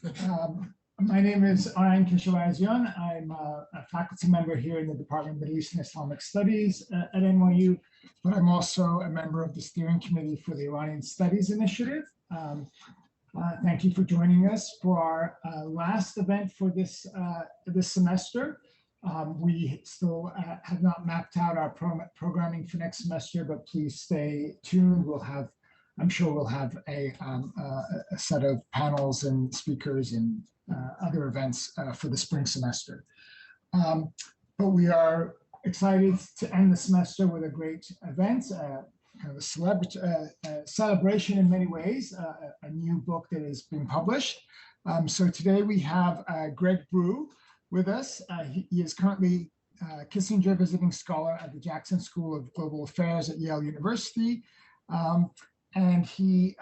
My name is Arang Keshavarzian. I'm a faculty member here in the Department of Middle East and Islamic Studies at NYU, but I'm also a member of the steering committee for the Iranian Studies Initiative. Thank you for joining us for our last event for this semester. We still have not mapped out our programming for next semester, but please stay tuned. I'm sure we'll have a set of panels and speakers and other events for the spring semester. But we are excited to end the semester with a great event, kind of a celebration in many ways, a new book that is being published. So today we have Greg Brew with us. He is currently Kissinger Visiting Scholar at the Jackson School of Global Affairs at Yale University. And he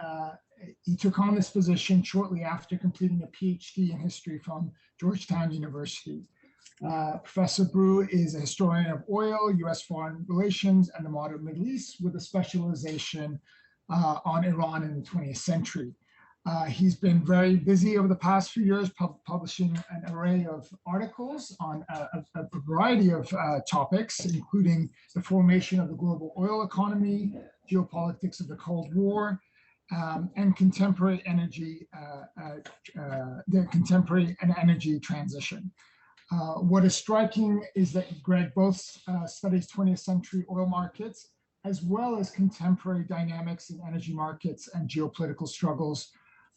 took on this position shortly after completing a PhD in history from Georgetown University. Professor Brew is a historian of oil, U.S. foreign relations, and the modern Middle East with a specialization on Iran in the 20th century. He's been very busy over the past few years publishing an array of articles on a variety of topics, including the formation of the global oil economy, geopolitics of the Cold War, and contemporary energy, energy transition. What is striking is that Greg both studies 20th century oil markets, as well as contemporary dynamics in energy markets and geopolitical struggles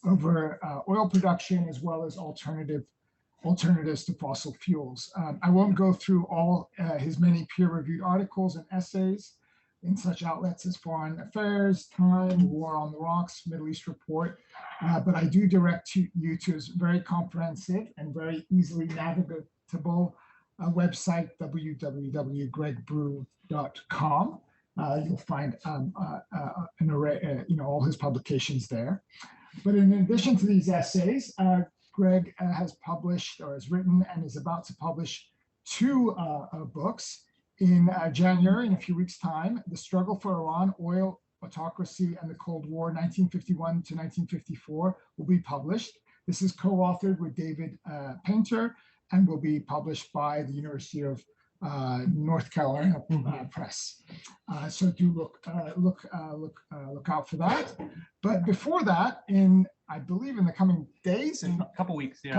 over oil production, as well as alternatives to fossil fuels. I won't go through all his many peer-reviewed articles and essays in such outlets as Foreign Affairs, Time, War on the Rocks, Middle East Report, but I do direct you to his very comprehensive and very easily navigatable website, www.gregbrew.com. You'll find an array, all his publications there. But in addition to these essays, Greg has published or has written and is about to publish two books. In January, in a few weeks' time, The Struggle for Iran, Oil, Autocracy, and the Cold War, 1951 to 1954, will be published. This is co-authored with David Painter and will be published by the University of North Carolina Press. So do look out for that. But before that, I believe in the coming days, in a couple weeks, the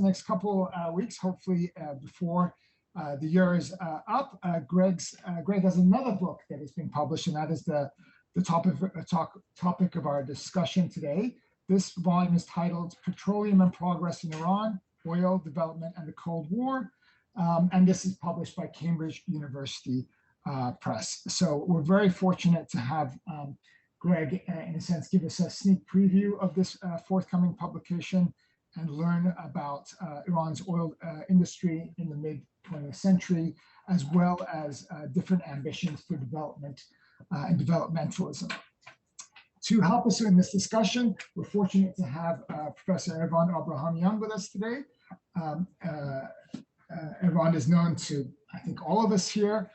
next couple weeks, hopefully before the year is up, Greg has another book that is being published, and that is the topic of our discussion today. This volume is titled Petroleum and Progress in Iran, Oil, Development, and the Cold War. And this is published by Cambridge University Press. So we're very fortunate to have Greg, in a sense, give us a sneak preview of this forthcoming publication and learn about Iran's oil industry in the mid-20th century, as well as different ambitions for development and developmentalism. To help us in this discussion, we're fortunate to have Professor Ervand Abrahamian with us today. Ervand is known to, I think, all of us here.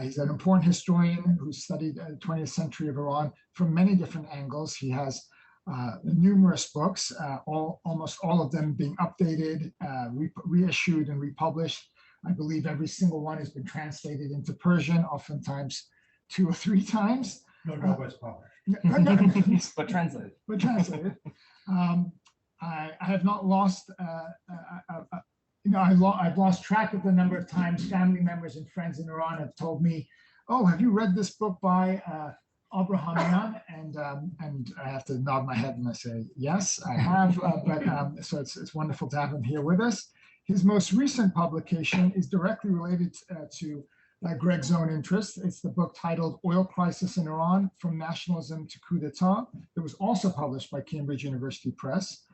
He's an important historian who studied the 20th century of Iran from many different angles. He has numerous books, almost all of them being updated, reissued, and republished. I believe every single one has been translated into Persian, oftentimes 2 or 3 times. No, it's published. But translated. But translated. I have not lost. I've lost track of the number of times family members and friends in Iran have told me, "Oh, have you read this book by Abrahamian?" And I have to nod my head and I say, "Yes, I have." So it's wonderful to have him here with us. His most recent publication is directly related to Greg's own interest. It's the book titled "Oil Crisis in Iran: From Nationalism to Coup d'etat." It was also published by Cambridge University Press.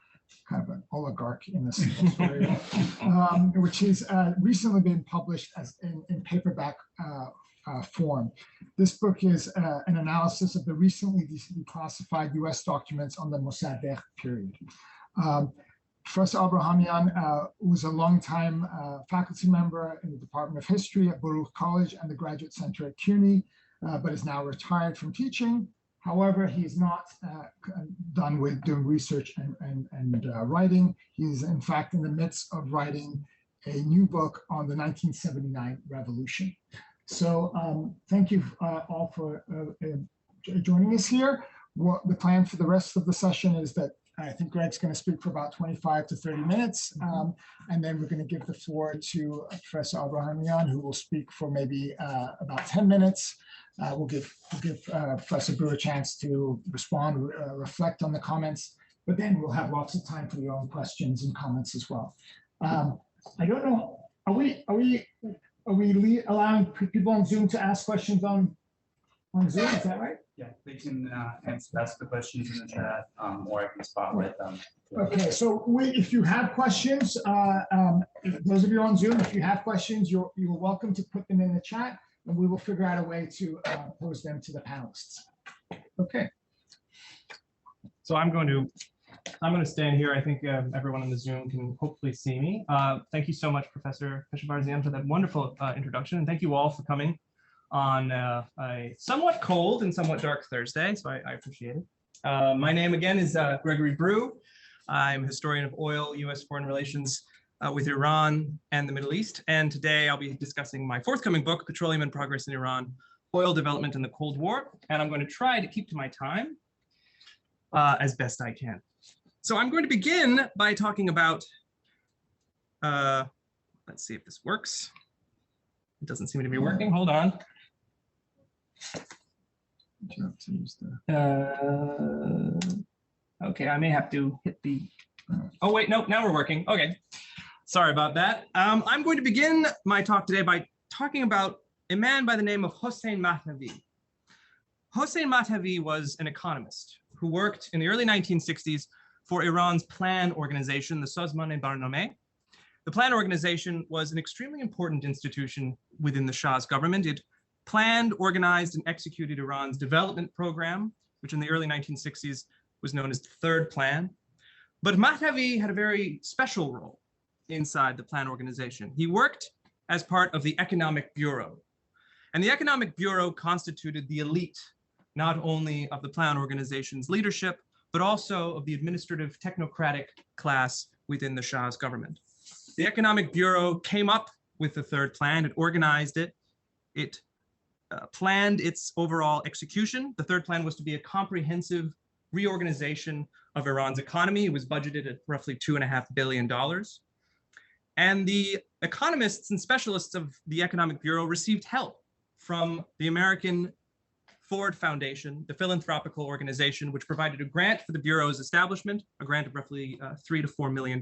Kind of an oligarch in this story, which has recently been published as in paperback form. This book is an analysis of the recently declassified U.S. documents on the Mossadegh period. Professor Abrahamian was a longtime faculty member in the Department of History at Baruch College and the Graduate Center at CUNY, but is now retired from teaching, However, he's not done with doing research and writing. He's in fact in the midst of writing a new book on the 1979 revolution. So thank you all for joining us here. The plan for the rest of the session is that I think Greg's going to speak for about 25 to 30 minutes, and then we're going to give the floor to Professor Abrahamian, who will speak for maybe about 10 minutes. We'll give Professor Brew a chance to respond, reflect on the comments, but then we'll have lots of time for your own questions and comments as well. I don't know, are we allowing people on Zoom to ask questions on Zoom? Is that right? Yeah, they can ask the questions in the chat, or I can spotlight them. Okay, so if you have questions, those of you on Zoom, if you have questions, you're welcome to put them in the chat, and we will figure out a way to pose them to the panelists. Okay. So I'm going to stand here. I think everyone on the Zoom can hopefully see me. Thank you so much, Professor Keshavarzian, for that wonderful introduction, and thank you all for coming on a somewhat cold and somewhat dark Thursday, so I appreciate it. My name again is Gregory Brew. I'm a historian of oil, U.S. foreign relations with Iran and the Middle East, and today I'll be discussing my forthcoming book, Petroleum and Progress in Iran, Oil Development in the Cold War, and I'm going to try to keep to my time as best I can. So I'm going to begin by talking about, let's see if this works. It doesn't seem to be working, hold on. Okay, I may have to hit the, oh wait, nope, now we're working. Okay, sorry about that. I'm going to begin my talk today by talking about a man by the name of Hossein Mahdavi. Hossein Mahdavi was an economist who worked in the early 1960s for Iran's plan organization, the Sazman-e Barnameh. The plan organization was an extremely important institution within the Shah's government. It planned, organized, and executed Iran's development program, which in the early 1960s was known as the Third Plan. But Mahdavi had a very special role inside the plan organization. He worked as part of the Economic Bureau. And the Economic Bureau constituted the elite, not only of the plan organization's leadership, but also of the administrative technocratic class within the Shah's government. The Economic Bureau came up with the Third Plan. It organized it. It planned its overall execution. The Third Plan was to be a comprehensive reorganization of Iran's economy. It was budgeted at roughly $2.5 billion. And the economists and specialists of the Economic Bureau received help from the American Ford Foundation, the philanthropical organization, which provided a grant for the Bureau's establishment, a grant of roughly $3 to $4 million,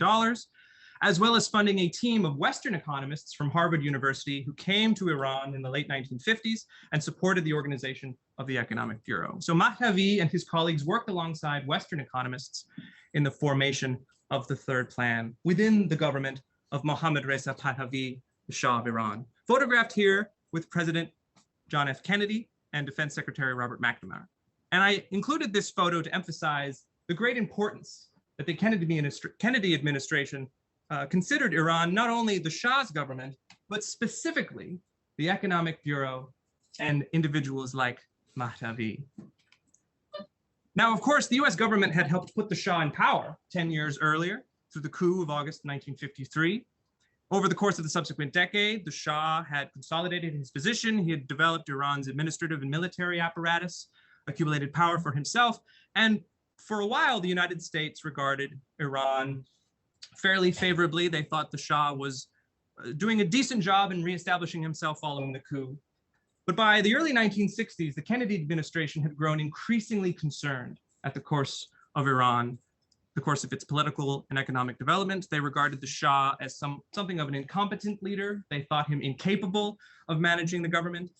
as well as funding a team of Western economists from Harvard University who came to Iran in the late 1950s and supported the organization of the Economic Bureau. So Mahdavi and his colleagues worked alongside Western economists in the formation of the Third Plan within the government of Mohammad Reza Pahlavi, the Shah of Iran. Photographed here with President John F. Kennedy and Defense Secretary Robert McNamara. And I included this photo to emphasize the great importance that the Kennedy administration considered Iran not only the Shah's government, but specifically the Economic Bureau and individuals like Mahdavi. Now, of course, the US government had helped put the Shah in power 10 years earlier through the coup of August 1953. Over the course of the subsequent decade, the Shah had consolidated his position. He had developed Iran's administrative and military apparatus, accumulated power for himself. And for a while, the United States regarded Iran fairly favorably. They thought the Shah was doing a decent job in reestablishing himself following the coup. But by the early 1960s, the Kennedy administration had grown increasingly concerned at the course of Iran, the course of its political and economic development. They regarded the Shah as something of an incompetent leader. They thought him incapable of managing the government.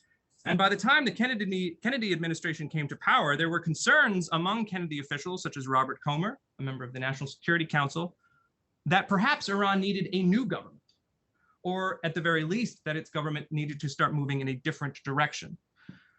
And by the time the Kennedy administration came to power, there were concerns among Kennedy officials, such as Robert Comer, a member of the National Security Council, that perhaps Iran needed a new government, or at the very least, that its government needed to start moving in a different direction.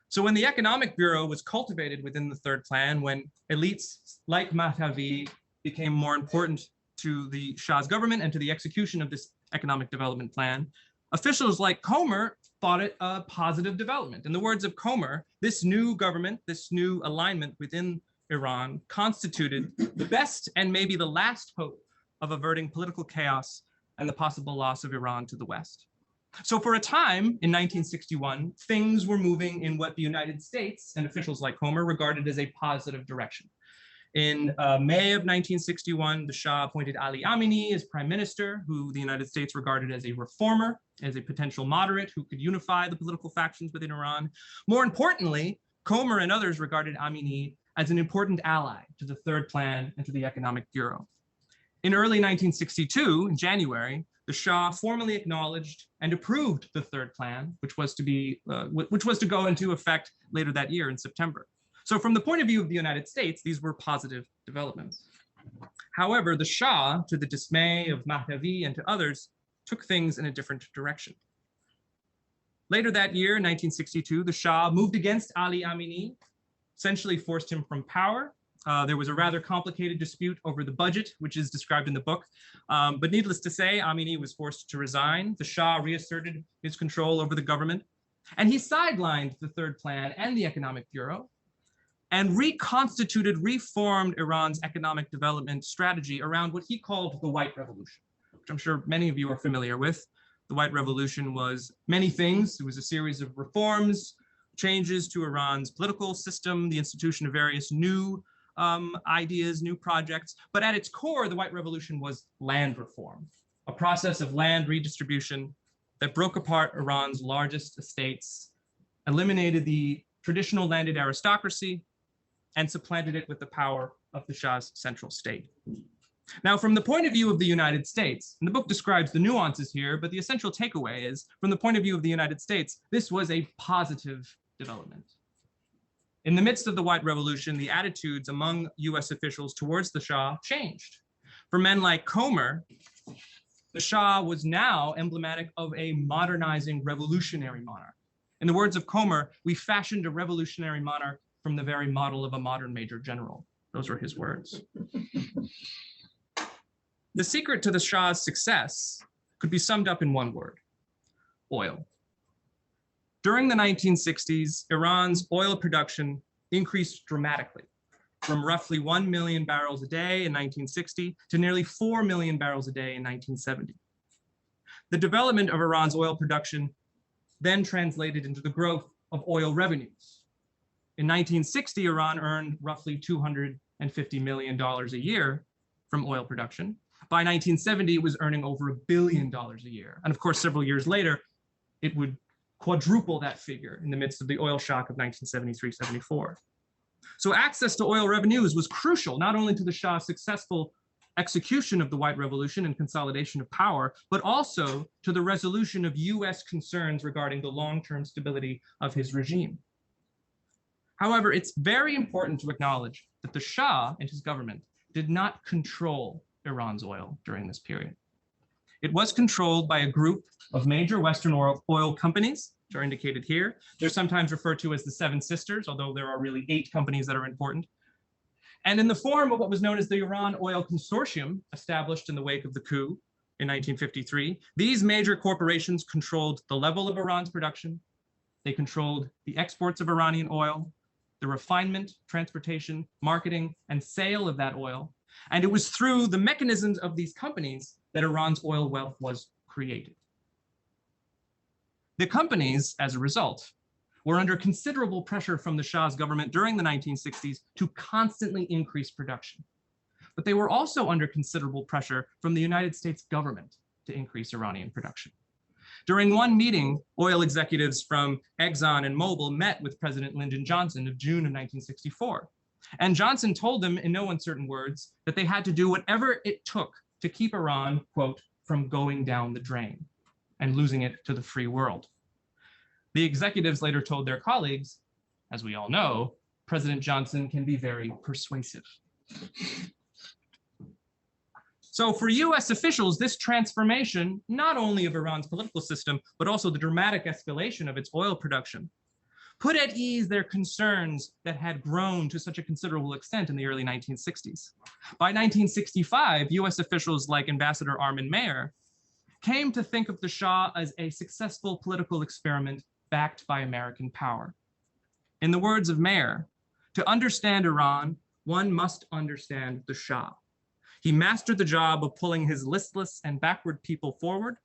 So when the Economic Bureau was cultivated within the Third Plan, when elites like Mahdavi became more important to the Shah's government and to the execution of this economic development plan, officials like Comer thought it a positive development. In the words of Comer, this new government, this new alignment within Iran constituted the best and maybe the last hope of averting political chaos and the possible loss of Iran to the West. So for a time in 1961, things were moving in what the United States and officials like Comer regarded as a positive direction. In May of 1961, the Shah appointed Ali Amini as prime minister, who the United States regarded as a reformer, as a potential moderate who could unify the political factions within Iran. More importantly, Comer and others regarded Amini as an important ally to the Third Plan and to the Economic Bureau. In early 1962, in January, the Shah formally acknowledged and approved the Third Plan, which was to go into effect later that year in September. So from the point of view of the United States, these were positive developments. However, the Shah, to the dismay of Pahlavi and to others, took things in a different direction. Later that year, in 1962, the Shah moved against Ali Amini, essentially forced him from power. There was a rather complicated dispute over the budget, which is described in the book. But needless to say, Amini was forced to resign. The Shah reasserted his control over the government, and he sidelined the Third Plan and the Economic Bureau and reformed Iran's economic development strategy around what he called the White Revolution, which I'm sure many of you are familiar with. The White Revolution was many things. It was a series of reforms, changes to Iran's political system, the institution of various new ideas, new projects. But at its core, the White Revolution was land reform, a process of land redistribution that broke apart Iran's largest estates, eliminated the traditional landed aristocracy, and supplanted it with the power of the Shah's central state. Now, from the point of view of the United States, and the book describes the nuances here, but the essential takeaway is, from the point of view of the United States, this was a positive development. In the midst of the White Revolution, the attitudes among US officials towards the Shah changed. For men like Comer, the Shah was now emblematic of a modernizing revolutionary monarch. In the words of Comer, we fashioned a revolutionary monarch from the very model of a modern major general. Those were his words. The secret to the Shah's success could be summed up in one word: oil. During the 1960s, Iran's oil production increased dramatically, from roughly 1 million barrels a day in 1960 to nearly 4 million barrels a day in 1970. The development of Iran's oil production then translated into the growth of oil revenues. In 1960, Iran earned roughly $250 million a year from oil production. By 1970, it was earning over $1 billion a year. And of course, several years later, it would quadruple that figure in the midst of the oil shock of 1973-74. So access to oil revenues was crucial, not only to the Shah's successful execution of the White Revolution and consolidation of power, but also to the resolution of US concerns regarding the long-term stability of his regime. However, it's very important to acknowledge that the Shah and his government did not control Iran's oil during this period. It was controlled by a group of major Western oil companies, which are indicated here. They're sometimes referred to as the Seven Sisters, although there are really 8 companies that are important. And in the form of what was known as the Iran Oil Consortium, established in the wake of the coup in 1953, these major corporations controlled the level of Iran's production. They controlled the exports of Iranian oil, the refinement, transportation, marketing, and sale of that oil. And it was through the mechanisms of these companies that Iran's oil wealth was created. The companies, as a result, were under considerable pressure from the Shah's government during the 1960s to constantly increase production. But they were also under considerable pressure from the United States government to increase Iranian production. During one meeting, oil executives from Exxon and Mobil met with President Lyndon Johnson of June of 1964. And Johnson told them in no uncertain words that they had to do whatever it took to keep Iran, quote, from going down the drain and losing it to the free world. The executives later told their colleagues, as we all know, President Johnson can be very persuasive. So for US officials, this transformation, not only of Iran's political system, but also the dramatic escalation of its oil production, put at ease their concerns that had grown to such a considerable extent in the early 1960s. By 1965, US officials like Ambassador Armin Meier came to think of the Shah as a successful political experiment backed by American power. In the words of Mayer, to understand Iran, one must understand the Shah. He mastered the job of pulling his listless and backward people forward.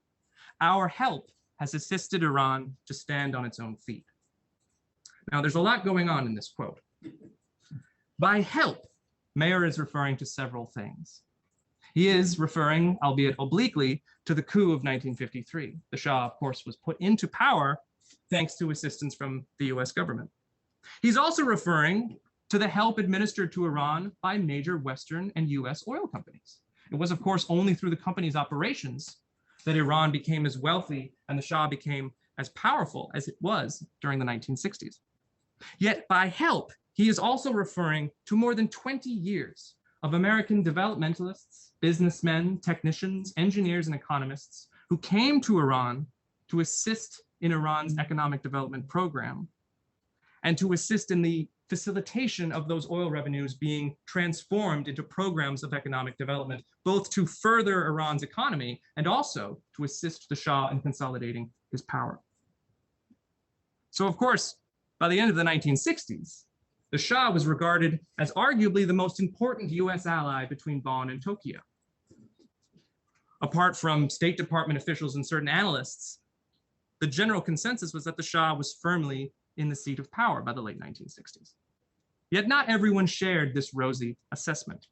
Our help has assisted Iran to stand on its own feet. Now, there's a lot going on in this quote. By help, Mayer is referring to several things. He is referring, albeit obliquely, to the coup of 1953. The Shah, of course, was put into power thanks to assistance from the US government. He's also referring to the help administered to Iran by major Western and US oil companies. It was, of course, only through the company's operations that Iran became as wealthy and the Shah became as powerful as it was during the 1960s. Yet by help, he is also referring to more than 20 years of American developmentalists, businessmen, technicians, engineers, and economists who came to Iran to assist in Iran's economic development program and to assist in the facilitation of those oil revenues being transformed into programs of economic development, both to further Iran's economy and also to assist the Shah in consolidating his power. So, of course, by the end of the 1960s, the Shah was regarded as arguably the most important US ally between Bonn and Tokyo. Apart from State Department officials and certain analysts, the general consensus was that the Shah was firmly in the seat of power by the late 1960s. Yet not everyone shared this rosy assessment.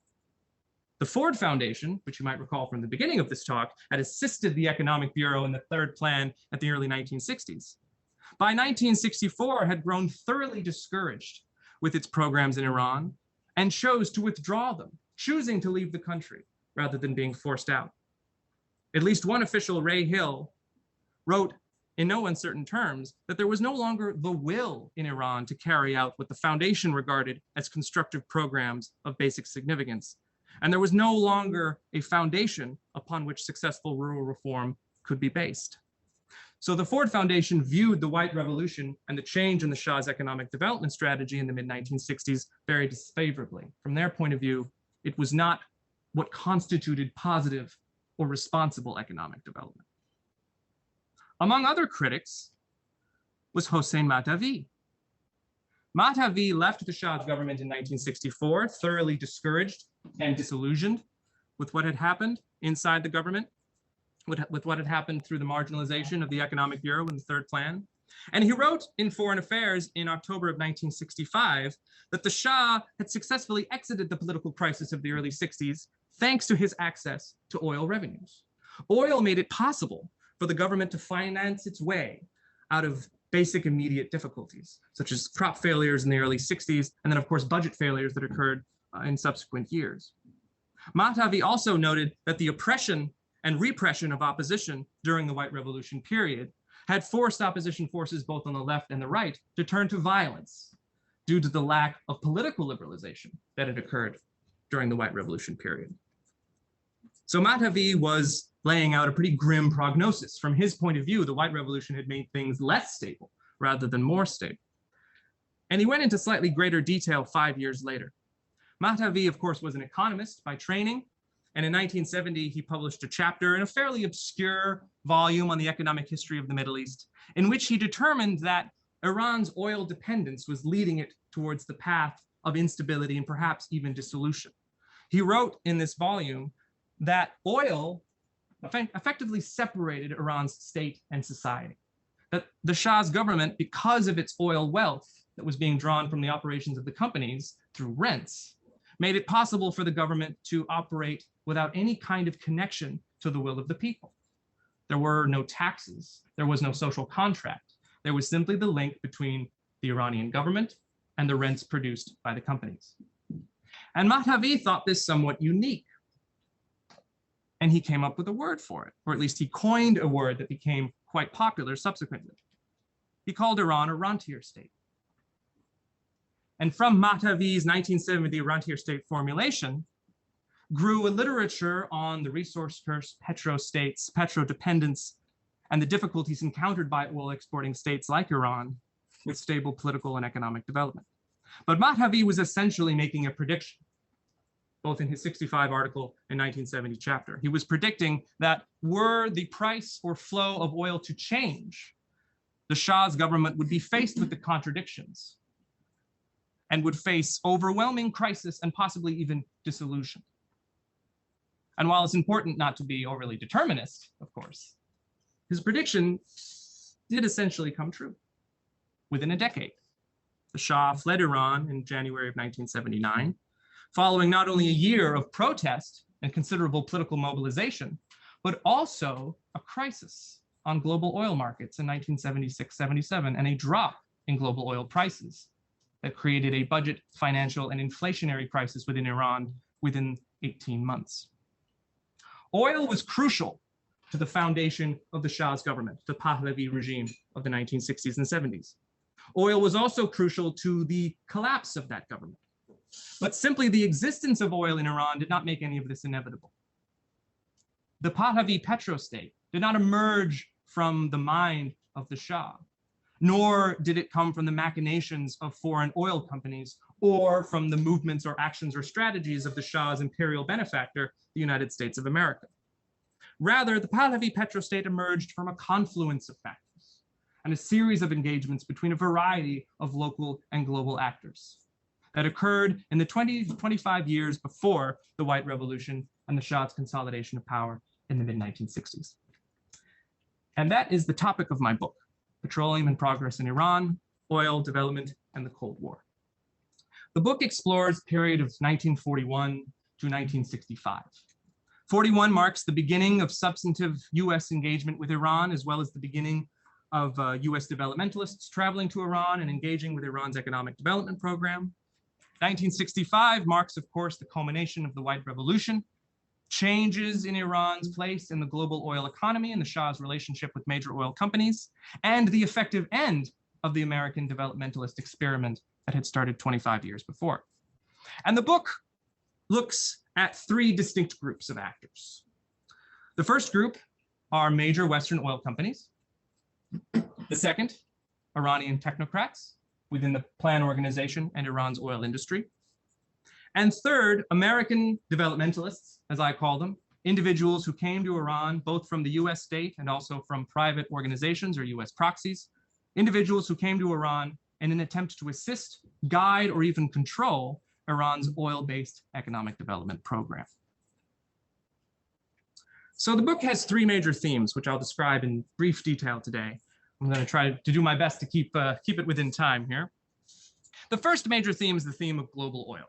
The Ford Foundation, which you might recall from the beginning of this talk, had assisted the Economic Bureau in the Third Plan at the early 1960s. By 1964, had grown thoroughly discouraged with its programs in Iran and chose to withdraw them, choosing to leave the country rather than being forced out. At least one official, Ray Hill, wrote in no uncertain terms that there was no longer the will in Iran to carry out what the foundation regarded as constructive programs of basic significance. And there was no longer a foundation upon which successful rural reform could be based. So the Ford Foundation viewed the White Revolution and the change in the Shah's economic development strategy in the mid-1960s very disfavorably. From their point of view, it was not what constituted positive or responsible economic development. Among other critics was Hossein Mahdavi. Mahdavi left the Shah's government in 1964, thoroughly discouraged and disillusioned with what had happened inside the government, with what had happened through the marginalization of the Economic Bureau in the Third Plan. And he wrote in Foreign Affairs in October of 1965 that the Shah had successfully exited the political crisis of the early 60s thanks to his access to oil revenues. Oil made it possible for the government to finance its way out of basic immediate difficulties, such as crop failures in the early 60s, and then of course budget failures that occurred in subsequent years. Mahdavi also noted that the oppression and repression of opposition during the White Revolution period had forced opposition forces both on the left and the right to turn to violence due to the lack of political liberalization that had occurred during the White Revolution period. So Mahdavi was laying out a pretty grim prognosis. From his point of view, the White Revolution had made things less stable rather than more stable. And he went into slightly greater detail 5 years later. Mahdavi, of course, was an economist by training. And in 1970, he published a chapter in a fairly obscure volume on the economic history of the Middle East, in which he determined that Iran's oil dependence was leading it towards the path of instability and perhaps even dissolution. He wrote in this volume that oil effectively separated Iran's state and society. That the Shah's government, because of its oil wealth that was being drawn from the operations of the companies through rents, made it possible for the government to operate without any kind of connection to the will of the people. There were no taxes. There was no social contract. There was simply the link between the Iranian government and the rents produced by the companies. And Mahdavi thought this somewhat unique. And he came up with a word for it, or at least he coined a word that became quite popular subsequently. He called Iran a rentier state. And from Mahdavi's 1970 rentier state formulation grew a literature on the resource curse, petro-states, petro-dependence, and the difficulties encountered by oil exporting states like Iran with stable political and economic development. But Mahdavi was essentially making a prediction. both in his 65 article and 1970 chapter. He was predicting that were the price or flow of oil to change, the Shah's government would be faced with the contradictions and would face overwhelming crisis and possibly even dissolution. And while it's important not to be overly determinist, of course, his prediction did essentially come true within a decade. The Shah fled Iran in January of 1979, following not only a year of protest and considerable political mobilization, but also a crisis on global oil markets in 1976-77 and a drop in global oil prices that created a budget, financial, and inflationary crisis within Iran within 18 months. Oil was crucial to the foundation of the Shah's government, the Pahlavi regime of the 1960s and 70s. Oil was also crucial to the collapse of that government. But simply the existence of oil in Iran did not make any of this inevitable. The Pahlavi petro-state did not emerge from the mind of the Shah, nor did it come from the machinations of foreign oil companies or from the movements or actions or strategies of the Shah's imperial benefactor, the United States of America. Rather, the Pahlavi petro-state emerged from a confluence of factors and a series of engagements between a variety of local and global actors that occurred in the 20 to 25 years before the White Revolution and the Shah's consolidation of power in the mid-1960s. And that is the topic of my book, Petroleum and Progress in Iran, Oil, Development, and the Cold War. The book explores the period of 1941 to 1965. 41 marks the beginning of substantive US engagement with Iran, as well as the beginning of US developmentalists traveling to Iran and engaging with Iran's economic development program. 1965 marks, of course, the culmination of the White Revolution, changes in Iran's place in the global oil economy and the Shah's relationship with major oil companies, and the effective end of the American developmentalist experiment that had started 25 years before. And the book looks at three distinct groups of actors. The first group are major Western oil companies. The second, Iranian technocrats within the Plan Organization and Iran's oil industry. And third, American developmentalists, as I call them, individuals who came to Iran both from the US state and also from private organizations or US proxies, individuals who came to Iran in an attempt to assist, guide, or even control Iran's oil-based economic development program. So the book has three major themes, which I'll describe in brief detail today. I'm going to try to do my best to keep it within time here. The first major theme is the theme of global oil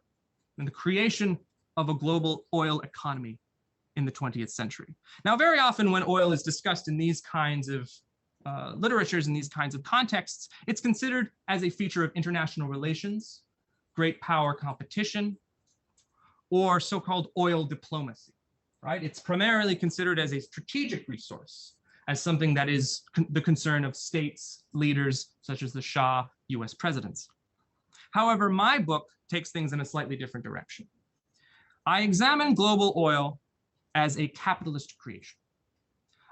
and the creation of a global oil economy in the 20th century. Now, very often when oil is discussed in these kinds of literatures, in these kinds of contexts, it's considered as a feature of international relations, great power competition, or so-called oil diplomacy, right? It's primarily considered as a strategic resource, as something that is the concern of states, leaders, such as the Shah, US presidents. However, my book takes things in a slightly different direction. I examine global oil as a capitalist creation.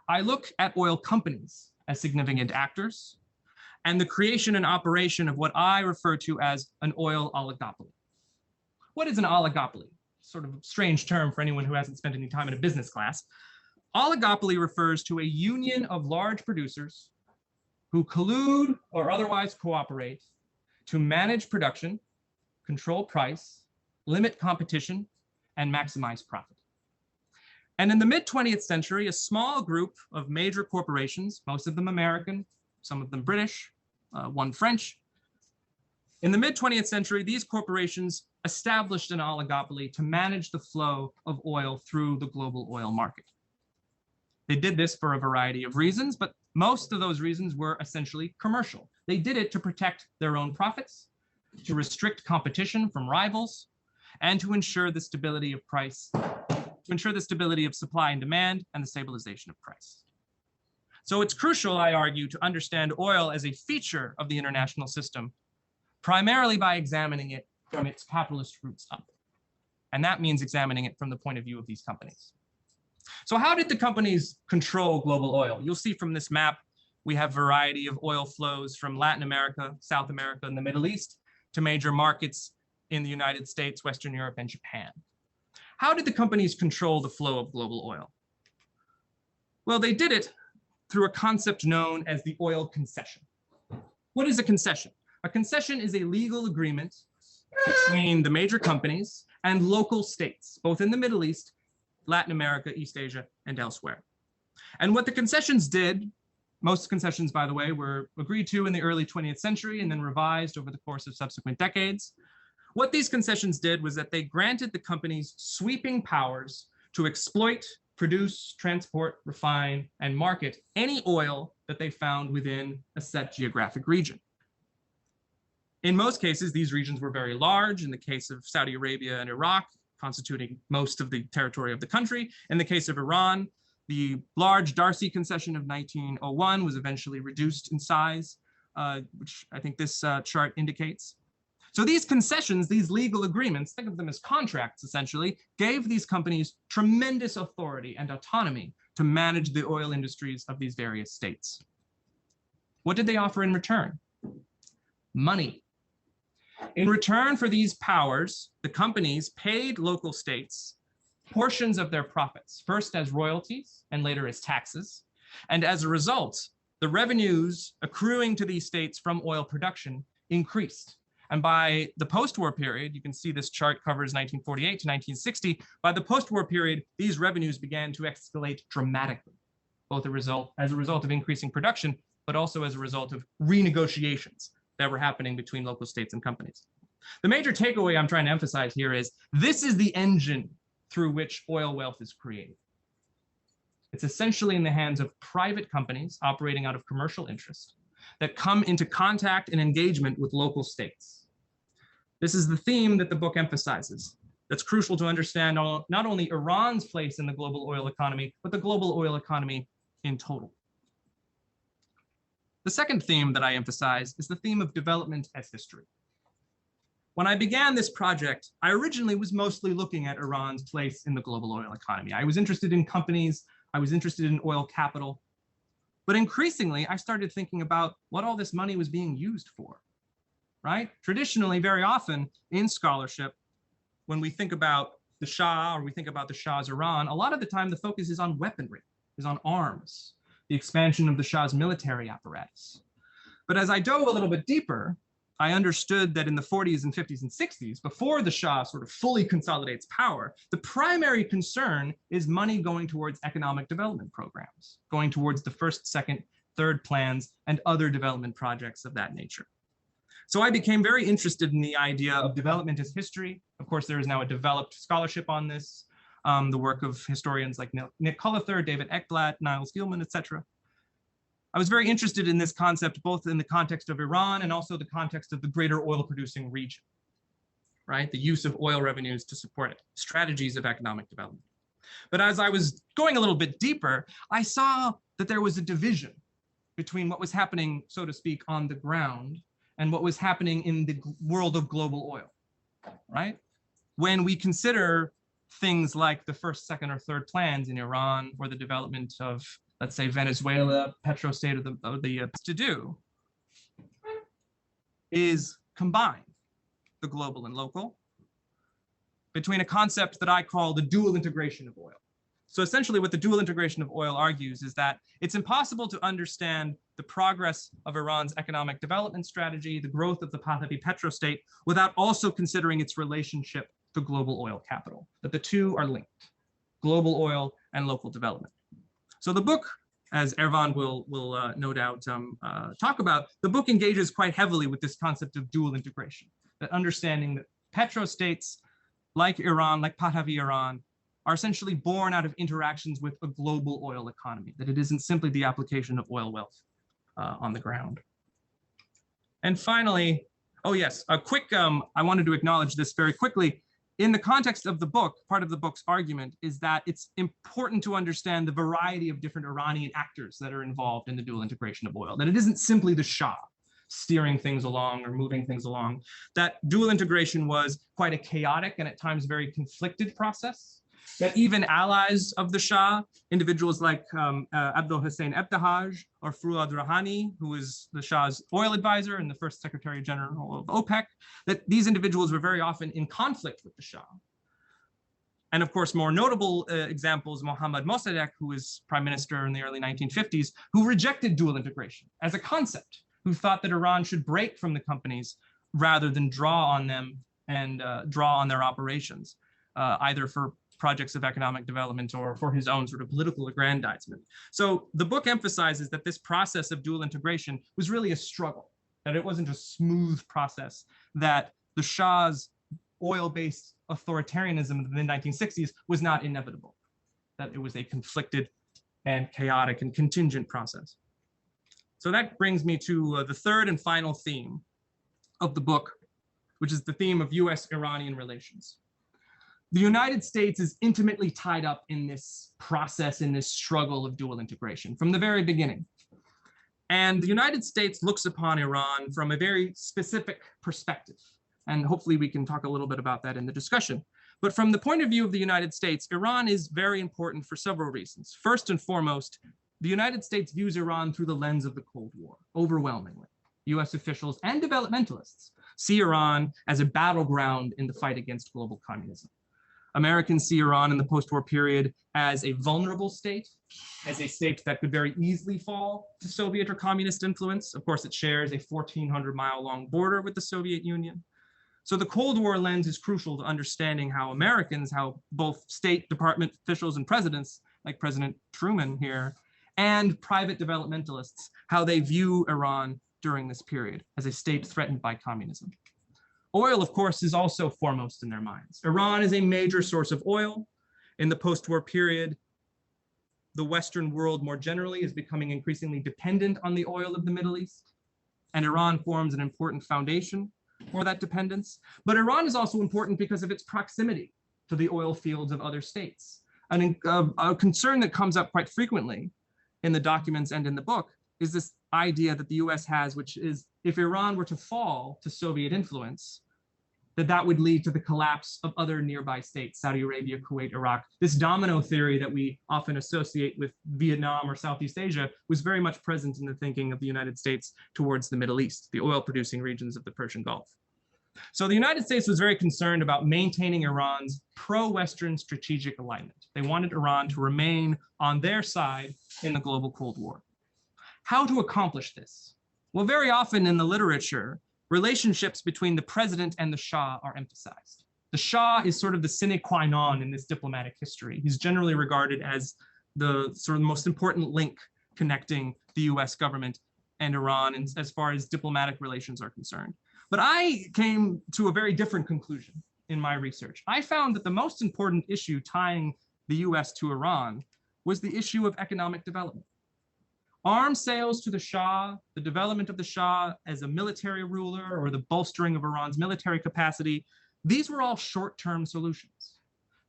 I look at oil companies as significant actors and the creation and operation of what I refer to as an oil oligopoly. What is an oligopoly? Sort of a strange term for anyone who hasn't spent any time in a business class. Oligopoly refers to a union of large producers who collude or otherwise cooperate to manage production, control price, limit competition, and maximize profit. And in the mid-20th century, a small group of major corporations, most of them American, some of them British, one French. In the mid-20th century, these corporations established an oligopoly to manage the flow of oil through the global oil market. They did this for a variety of reasons, but most of those reasons were essentially commercial. They did it to protect their own profits, to restrict competition from rivals, and to ensure the stability of price, to ensure the stability of supply and demand and the stabilization of price. So it's crucial, I argue, to understand oil as a feature of the international system, primarily by examining it from its capitalist roots up. And that means examining it from the point of view of these companies. So how did the companies control global oil? You'll see from this map, we have a variety of oil flows from Latin America, South America, and the Middle East to major markets in the United States, Western Europe, and Japan. How did the companies control the flow of global oil? Well, they did it through a concept known as the oil concession. What is a concession? A concession is a legal agreement between the major companies and local states, both in the Middle East, Latin America, East Asia, and elsewhere. And what the concessions did, most concessions, by the way, were agreed to in the early 20th century and then revised over the course of subsequent decades. What these concessions did was that they granted the companies sweeping powers to exploit, produce, transport, refine, and market any oil that they found within a set geographic region. In most cases, these regions were very large. In the case of Saudi Arabia and Iraq, constituting most of the territory of the country. In the case of Iran, the large Darcy concession of 1901 was eventually reduced in size, which I think this chart indicates. So these concessions, these legal agreements, think of them as contracts essentially, gave these companies tremendous authority and autonomy to manage the oil industries of these various states. What did they offer in return? Money. In return for these powers, the companies paid local states portions of their profits, first as royalties and later as taxes. And as a result, the revenues accruing to these states from oil production increased. And by the post-war period, you can see this chart covers 1948 to 1960. By the post-war period, these revenues began to escalate dramatically, both as a result of increasing production, but also as a result of renegotiations that were happening between local states and companies. The major takeaway I'm trying to emphasize here is this is the engine through which oil wealth is created. It's essentially in the hands of private companies operating out of commercial interest that come into contact and engagement with local states. This is the theme that the book emphasizes. That's crucial to understand not only Iran's place in the global oil economy, but the global oil economy in total. The second theme that I emphasize is the theme of development as history. When I began this project, I originally was mostly looking at Iran's place in the global oil economy. I was interested in companies, I was interested in oil capital, but increasingly I started thinking about what all this money was being used for, right? Traditionally, very often in scholarship, when we think about the Shah or we think about the Shah's Iran, a lot of the time the focus is on weaponry, is on arms, the expansion of the Shah's military apparatus. But as I dove a little bit deeper, I understood that in the 40s and 50s and 60s, before the Shah sort of fully consolidates power, the primary concern is money going towards economic development programs, going towards the first, second, third plans, and other development projects of that nature. So I became very interested in the idea of development as history. Of course, there is now a developed scholarship on this, the work of historians like Nick Cullither, David Ekblat, Niles Gilman, etc. I was very interested in this concept, both in the context of Iran and also the context of the greater oil producing region, right? The use of oil revenues to support it, strategies of economic development. But as I was going a little bit deeper, I saw that there was a division between what was happening, so to speak, on the ground and what was happening in the world of global oil, right? When we consider things like the first, second, or third plans in Iran or the development of, let's say, Venezuela, petro-state of the to do is combine the global and local between a concept that I call the dual integration of oil. So essentially what the dual integration of oil argues is that it's impossible to understand the progress of Iran's economic development strategy, the growth of the Pahlavi petro-state, without also considering its relationship to global oil capital, that the two are linked, global oil and local development. So the book, as Ervand will no doubt talk about, the book engages quite heavily with this concept of dual integration, that understanding that petro-states like Iran, like Pahlavi Iran, are essentially born out of interactions with a global oil economy, that it isn't simply the application of oil wealth on the ground. And finally, oh yes, a quick, I wanted to acknowledge this very quickly. In the context of the book, part of the book's argument is that it's important to understand the variety of different Iranian actors that are involved in the dual integration of oil, that it isn't simply the Shah steering things along or moving things along, that dual integration was quite a chaotic and at times very conflicted process, that even allies of the Shah, individuals like Abdul Hussein Ebtihaj or Fuad Rahani, who was the Shah's oil advisor and the first Secretary General of OPEC, that these individuals were very often in conflict with the Shah. And of course, more notable examples, Mohammad Mossadegh, who was prime minister in the early 1950s, who rejected dual integration as a concept, who thought that Iran should break from the companies rather than draw on them and draw on their operations, either for projects of economic development or for his own sort of political aggrandizement. So the book emphasizes that this process of dual integration was really a struggle, that it wasn't a smooth process, that the Shah's oil-based authoritarianism of the mid-1960s was not inevitable, that it was a conflicted and chaotic and contingent process. So that brings me to the third and final theme of the book, which is the theme of US-Iranian relations. The United States is intimately tied up in this process, in this struggle of dual integration from the very beginning. And the United States looks upon Iran from a very specific perspective. And hopefully we can talk a little bit about that in the discussion. But from the point of view of the United States, Iran is very important for several reasons. First and foremost, the United States views Iran through the lens of the Cold War, overwhelmingly. US officials and developmentalists see Iran as a battleground in the fight against global communism. Americans see Iran in the post-war period as a vulnerable state, as a state that could very easily fall to Soviet or communist influence. Of course, it shares a 1,400-mile-long border with the Soviet Union. So the Cold War lens is crucial to understanding how Americans, how both State Department officials and presidents, like President Truman here, and private developmentalists, how they view Iran during this period as a state threatened by communism. Oil, of course, is also foremost in their minds. Iran is a major source of oil. In the post-war period, the Western world more generally is becoming increasingly dependent on the oil of the Middle East, and Iran forms an important foundation for that dependence. But Iran is also important because of its proximity to the oil fields of other states. A concern that comes up quite frequently in the documents and in the book is this idea that the US has, which is if Iran were to fall to Soviet influence, that would lead to the collapse of other nearby states, Saudi Arabia, Kuwait, Iraq. This domino theory that we often associate with Vietnam or Southeast Asia was very much present in the thinking of the United States towards the Middle East, the oil-producing regions of the Persian Gulf. So the United States was very concerned about maintaining Iran's pro-Western strategic alignment. They wanted Iran to remain on their side in the global Cold War. How to accomplish this? Well, very often in the literature, relationships between the president and the Shah are emphasized. The Shah is sort of the sine qua non in this diplomatic history. He's generally regarded as the sort of most important link connecting the US government and Iran as far as diplomatic relations are concerned. But I came to a very different conclusion in my research. I found that the most important issue tying the US to Iran was the issue of economic development. Arms sales to the Shah, the development of the Shah as a military ruler or the bolstering of Iran's military capacity, these were all short-term solutions.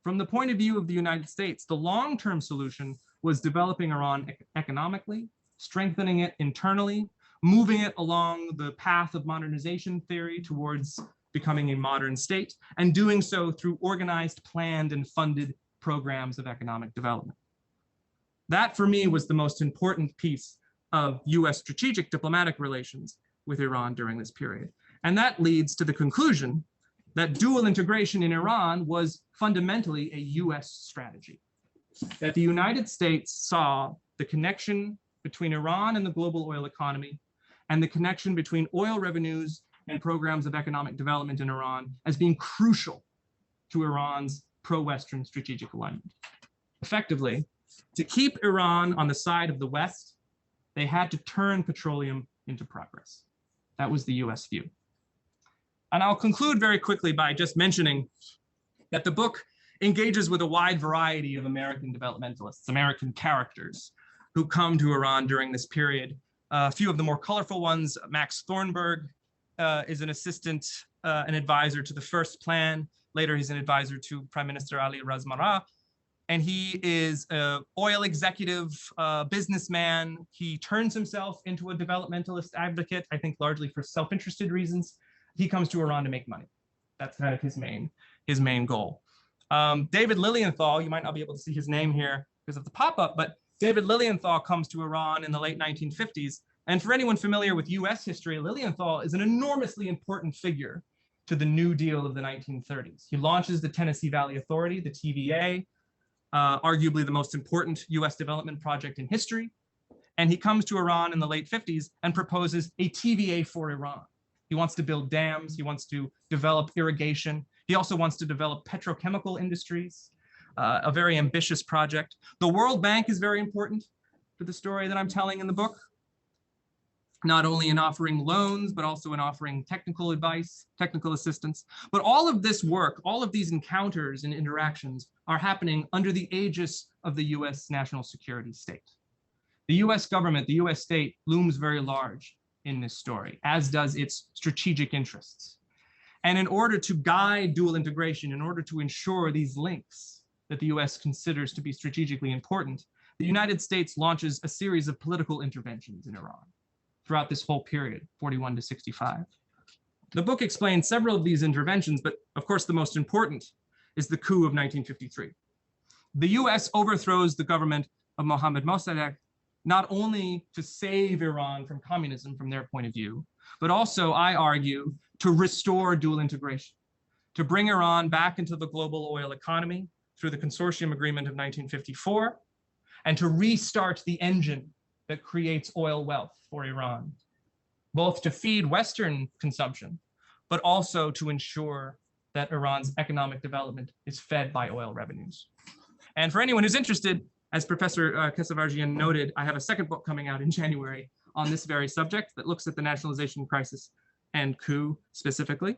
From the point of view of the United States, the long-term solution was developing Iran economically, strengthening it internally, moving it along the path of modernization theory towards becoming a modern state, and doing so through organized, planned, and funded programs of economic development. That, for me, was the most important piece of US strategic diplomatic relations with Iran during this period. And that leads to the conclusion that dual integration in Iran was fundamentally a US strategy. That the United States saw the connection between Iran and the global oil economy and the connection between oil revenues and programs of economic development in Iran as being crucial to Iran's pro-Western strategic alignment. Effectively, to keep Iran on the side of the West, they had to turn petroleum into progress. That was the US view. And I'll conclude very quickly by just mentioning that the book engages with a wide variety of American developmentalists, American characters who come to Iran during this period. A few of the more colorful ones, Max Thornburg is an assistant, an advisor to the first plan. Later, he's an advisor to Prime Minister Ali Razmara. And he is an oil executive, businessman. He turns himself into a developmentalist advocate, I think largely for self-interested reasons. He comes to Iran to make money. That's kind of his main goal. David Lilienthal, you might not be able to see his name here because of the pop-up, but David Lilienthal comes to Iran in the late 1950s. And for anyone familiar with US history, Lilienthal is an enormously important figure to the New Deal of the 1930s. He launches the Tennessee Valley Authority, the TVA, arguably the most important US development project in history. And he comes to Iran in the late 50s and proposes a TVA for Iran. He wants to build dams. He wants to develop irrigation. He also wants to develop petrochemical industries, a very ambitious project. The World Bank is very important for the story that I'm telling in the book, not only in offering loans, but also in offering technical advice, technical assistance. But all of this work, all of these encounters and interactions are happening under the aegis of the US national security state. The US government, the US state looms very large in this story, as does its strategic interests. And in order to guide dual integration, in order to ensure these links that the US considers to be strategically important, the United States launches a series of political interventions in Iran throughout this whole period, 41 to 65. The book explains several of these interventions, but of course the most important is the coup of 1953. The US overthrows the government of Mohammad Mossadegh, not only to save Iran from communism from their point of view, but also, I argue, to restore dual integration, to bring Iran back into the global oil economy through the Consortium Agreement of 1954, and to restart the engine that creates oil wealth for Iran, both to feed Western consumption, but also to ensure that Iran's economic development is fed by oil revenues. And for anyone who's interested, as Professor Keshavarzian noted, I have a second book coming out in January on this very subject that looks at the nationalization crisis and coup specifically.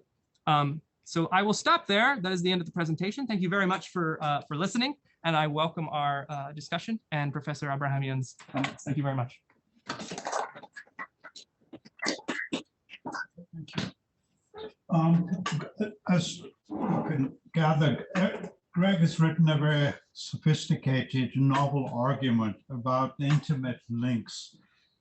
So I will stop there. That is the end of the presentation. Thank you very much for listening, and I welcome our discussion and Professor Abrahamian's comments. Thank you very much. Thank you. As you can gather, Greg has written a very sophisticated novel argument about the intimate links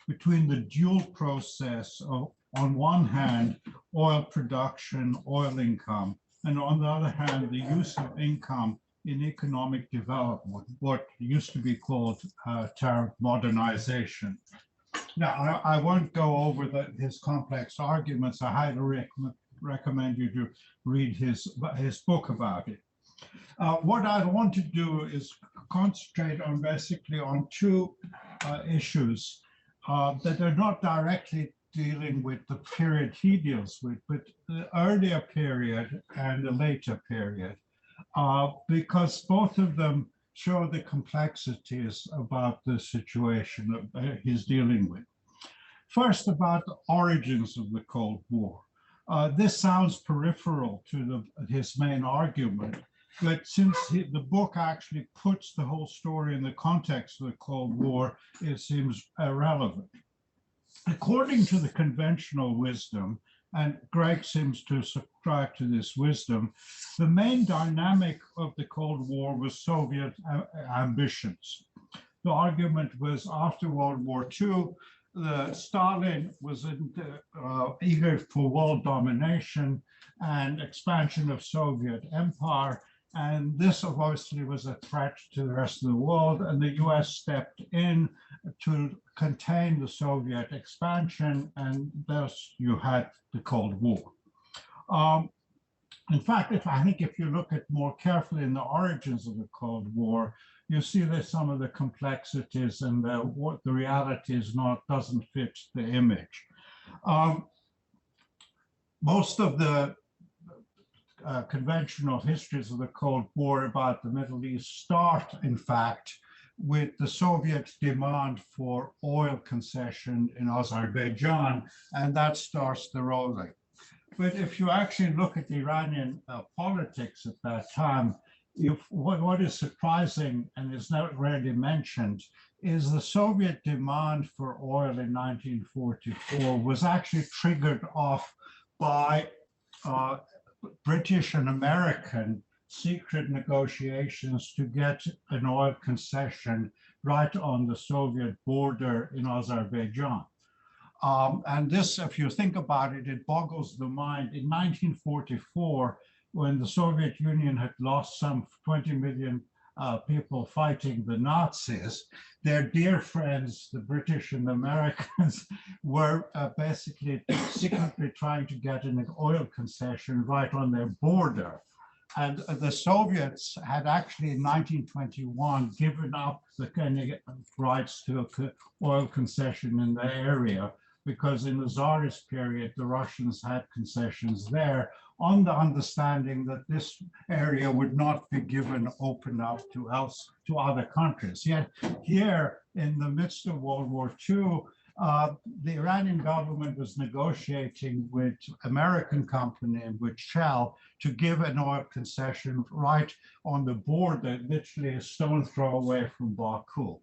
between the dual process of, on one hand, oil production, oil income, and on the other hand, the use of income in economic development, what used to be called tariff modernization. Now, I won't go over his complex arguments. I highly recommend you to read his book about it. What I want to do is concentrate on basically on two issues that are not directly dealing with the period he deals with, but the earlier period and the later period, because both of them show the complexities about the situation he's dealing with. First, about the origins of the Cold War. This sounds peripheral to his main argument, but since the book actually puts the whole story in the context of the Cold War, it seems irrelevant. According to the conventional wisdom, and Greg seems to subscribe to this wisdom, the main dynamic of the Cold War was Soviet ambitions. The argument was after World War II, Stalin was eager for world domination and expansion of Soviet empire. And this obviously was a threat to the rest of the world, and the US stepped in to contain the Soviet expansion, and thus you had the Cold War. In fact, I think if you look at more carefully in the origins of the Cold War, you see that some of the complexities and what the reality is doesn't fit the image. Most of the conventional histories of the Cold War about the Middle East start, in fact, with the Soviet demand for oil concession in Azerbaijan, and that starts the rolling. But if you actually look at the Iranian politics at that time, what is surprising and is not rarely mentioned is the Soviet demand for oil in 1944 was actually triggered off by British and American secret negotiations to get an oil concession right on the Soviet border in Azerbaijan. And this, if you think about it, it boggles the mind. In 1944, when the Soviet Union had lost some 20 million people fighting the Nazis, their dear friends, the British and the Americans, were basically secretly trying to get an oil concession right on their border. And the Soviets had actually in 1921 given up the rights to an oil concession in the area, because in the Tsarist period, the Russians had concessions there on the understanding that this area would not be given open up to other countries. Yet here in the midst of World War II, the Iranian government was negotiating with American company and with Shell to give an oil concession right on the border, literally a stone throw away from Baku.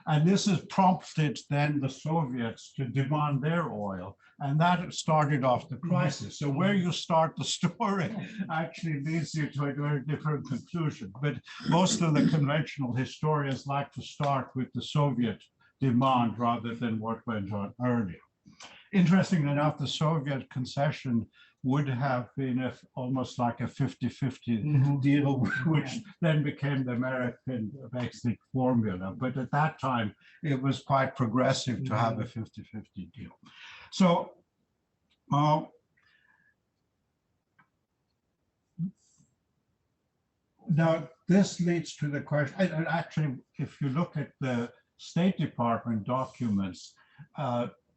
And this has prompted then the Soviets to demand their oil. And that started off the crisis. So where you start the story actually leads you to a very different conclusion. But most of the conventional historians like to start with the Soviet demand rather than what went on earlier. Interestingly enough, the Soviet concession would have been almost like a 50-50 deal, which then became the American basic formula. But at that time, it was quite progressive to have a 50-50 deal. So now this leads to the question, and actually, if you look at the State Department documents,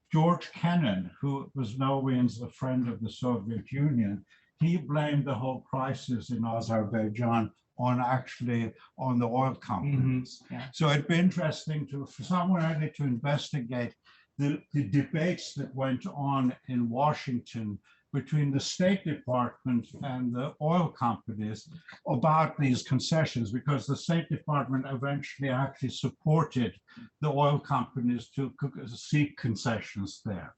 George Kennan, who was no means a friend of the Soviet Union, he blamed the whole crisis in Azerbaijan on the oil companies. So it'd be interesting for someone really to investigate the debates that went on in Washington between the State Department and the oil companies about these concessions, because the State Department eventually actually supported the oil companies to seek concessions there.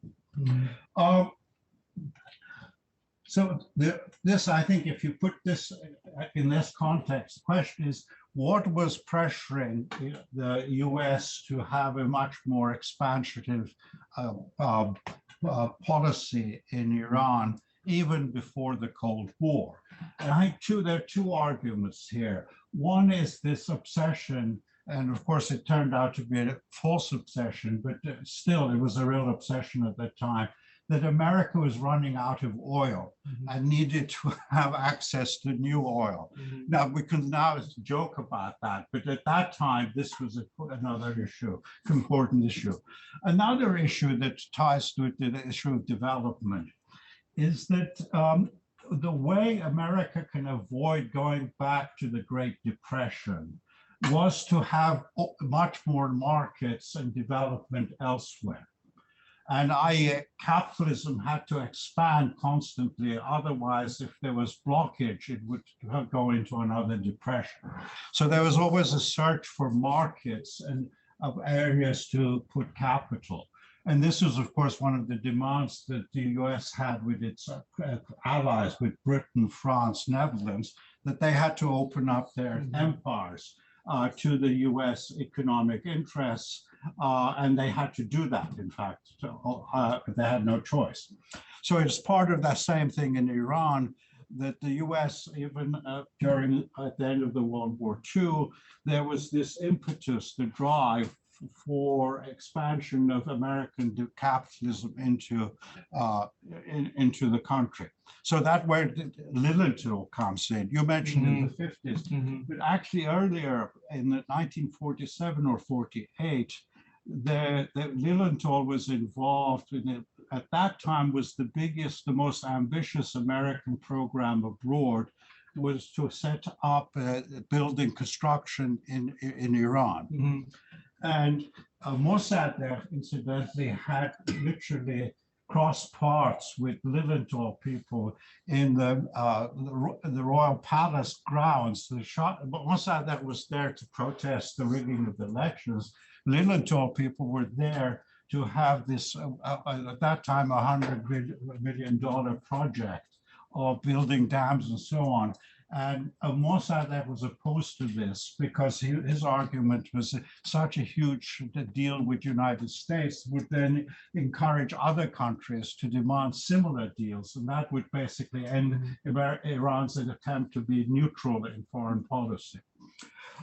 So this, I think, if you put this in this context, the question is, what was pressuring the US to have a much more expansive policy in Iran, even before the Cold War? And I think there are two arguments here. One is this obsession, and of course it turned out to be a false obsession, but still it was a real obsession at that time, that America was running out of oil and needed to have access to new oil. Now, we can now joke about that, but at that time, this was another issue, important issue. Another issue that ties to the issue of development is that the way America can avoid going back to the Great Depression was to have much more markets and development elsewhere. And capitalism had to expand constantly. Otherwise, if there was blockage, it would go into another depression. So there was always a search for markets and of areas to put capital. And this was, of course, one of the demands that the US had with its allies, with Britain, France, Netherlands, that they had to open up their empires to the US economic interests. And they had to do that, in fact. They had no choice. So it's part of that same thing in Iran, that the US, even during at the end of the World War II, there was this impetus, the drive for expansion of American capitalism into the country. So that's where Lilienthal comes in. You mentioned in the 50s, but actually earlier in 1947 or 48, Lilienthal was involved in it. At that time was the biggest, the most ambitious American program abroad, was to set up building construction in Iran. And Mossad there, incidentally, had literally cross paths with Lilienthal people in the Royal Palace grounds. Mossad that was there to protest the rigging of the elections. Lilienthal people were there to have this, at that time, $100 million project of building dams and so on And Mossadegh was opposed to this because his argument was such a huge deal with the United States would then encourage other countries to demand similar deals. And that would basically end Iran's attempt to be neutral in foreign policy.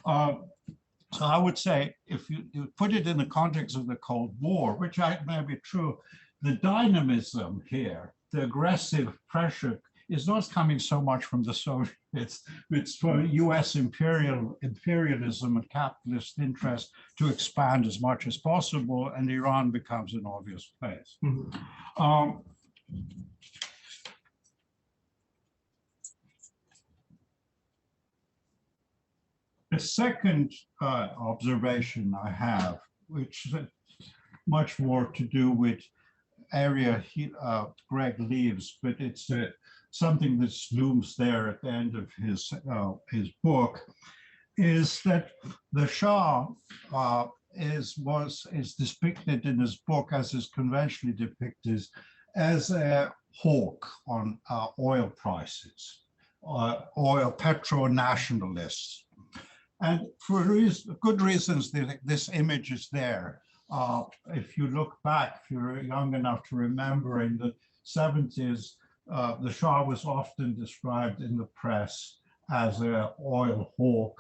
So I would say, if you put it in the context of the Cold War, which may be true, the dynamism here, the aggressive pressure is not coming so much from the Soviets, it's from US imperialism and capitalist interest to expand as much as possible, and Iran becomes an obvious place. The second observation I have, which is much more to do with area Greg leaves, but it's something that looms there at the end of his book, is that the Shah is depicted in his book, as is conventionally depicted, as a hawk on oil prices, oil petro-nationalists. And for good reasons, this image is there. If you look back, if you're young enough to remember, in the 70s, the Shah was often described in the press as an oil hawk.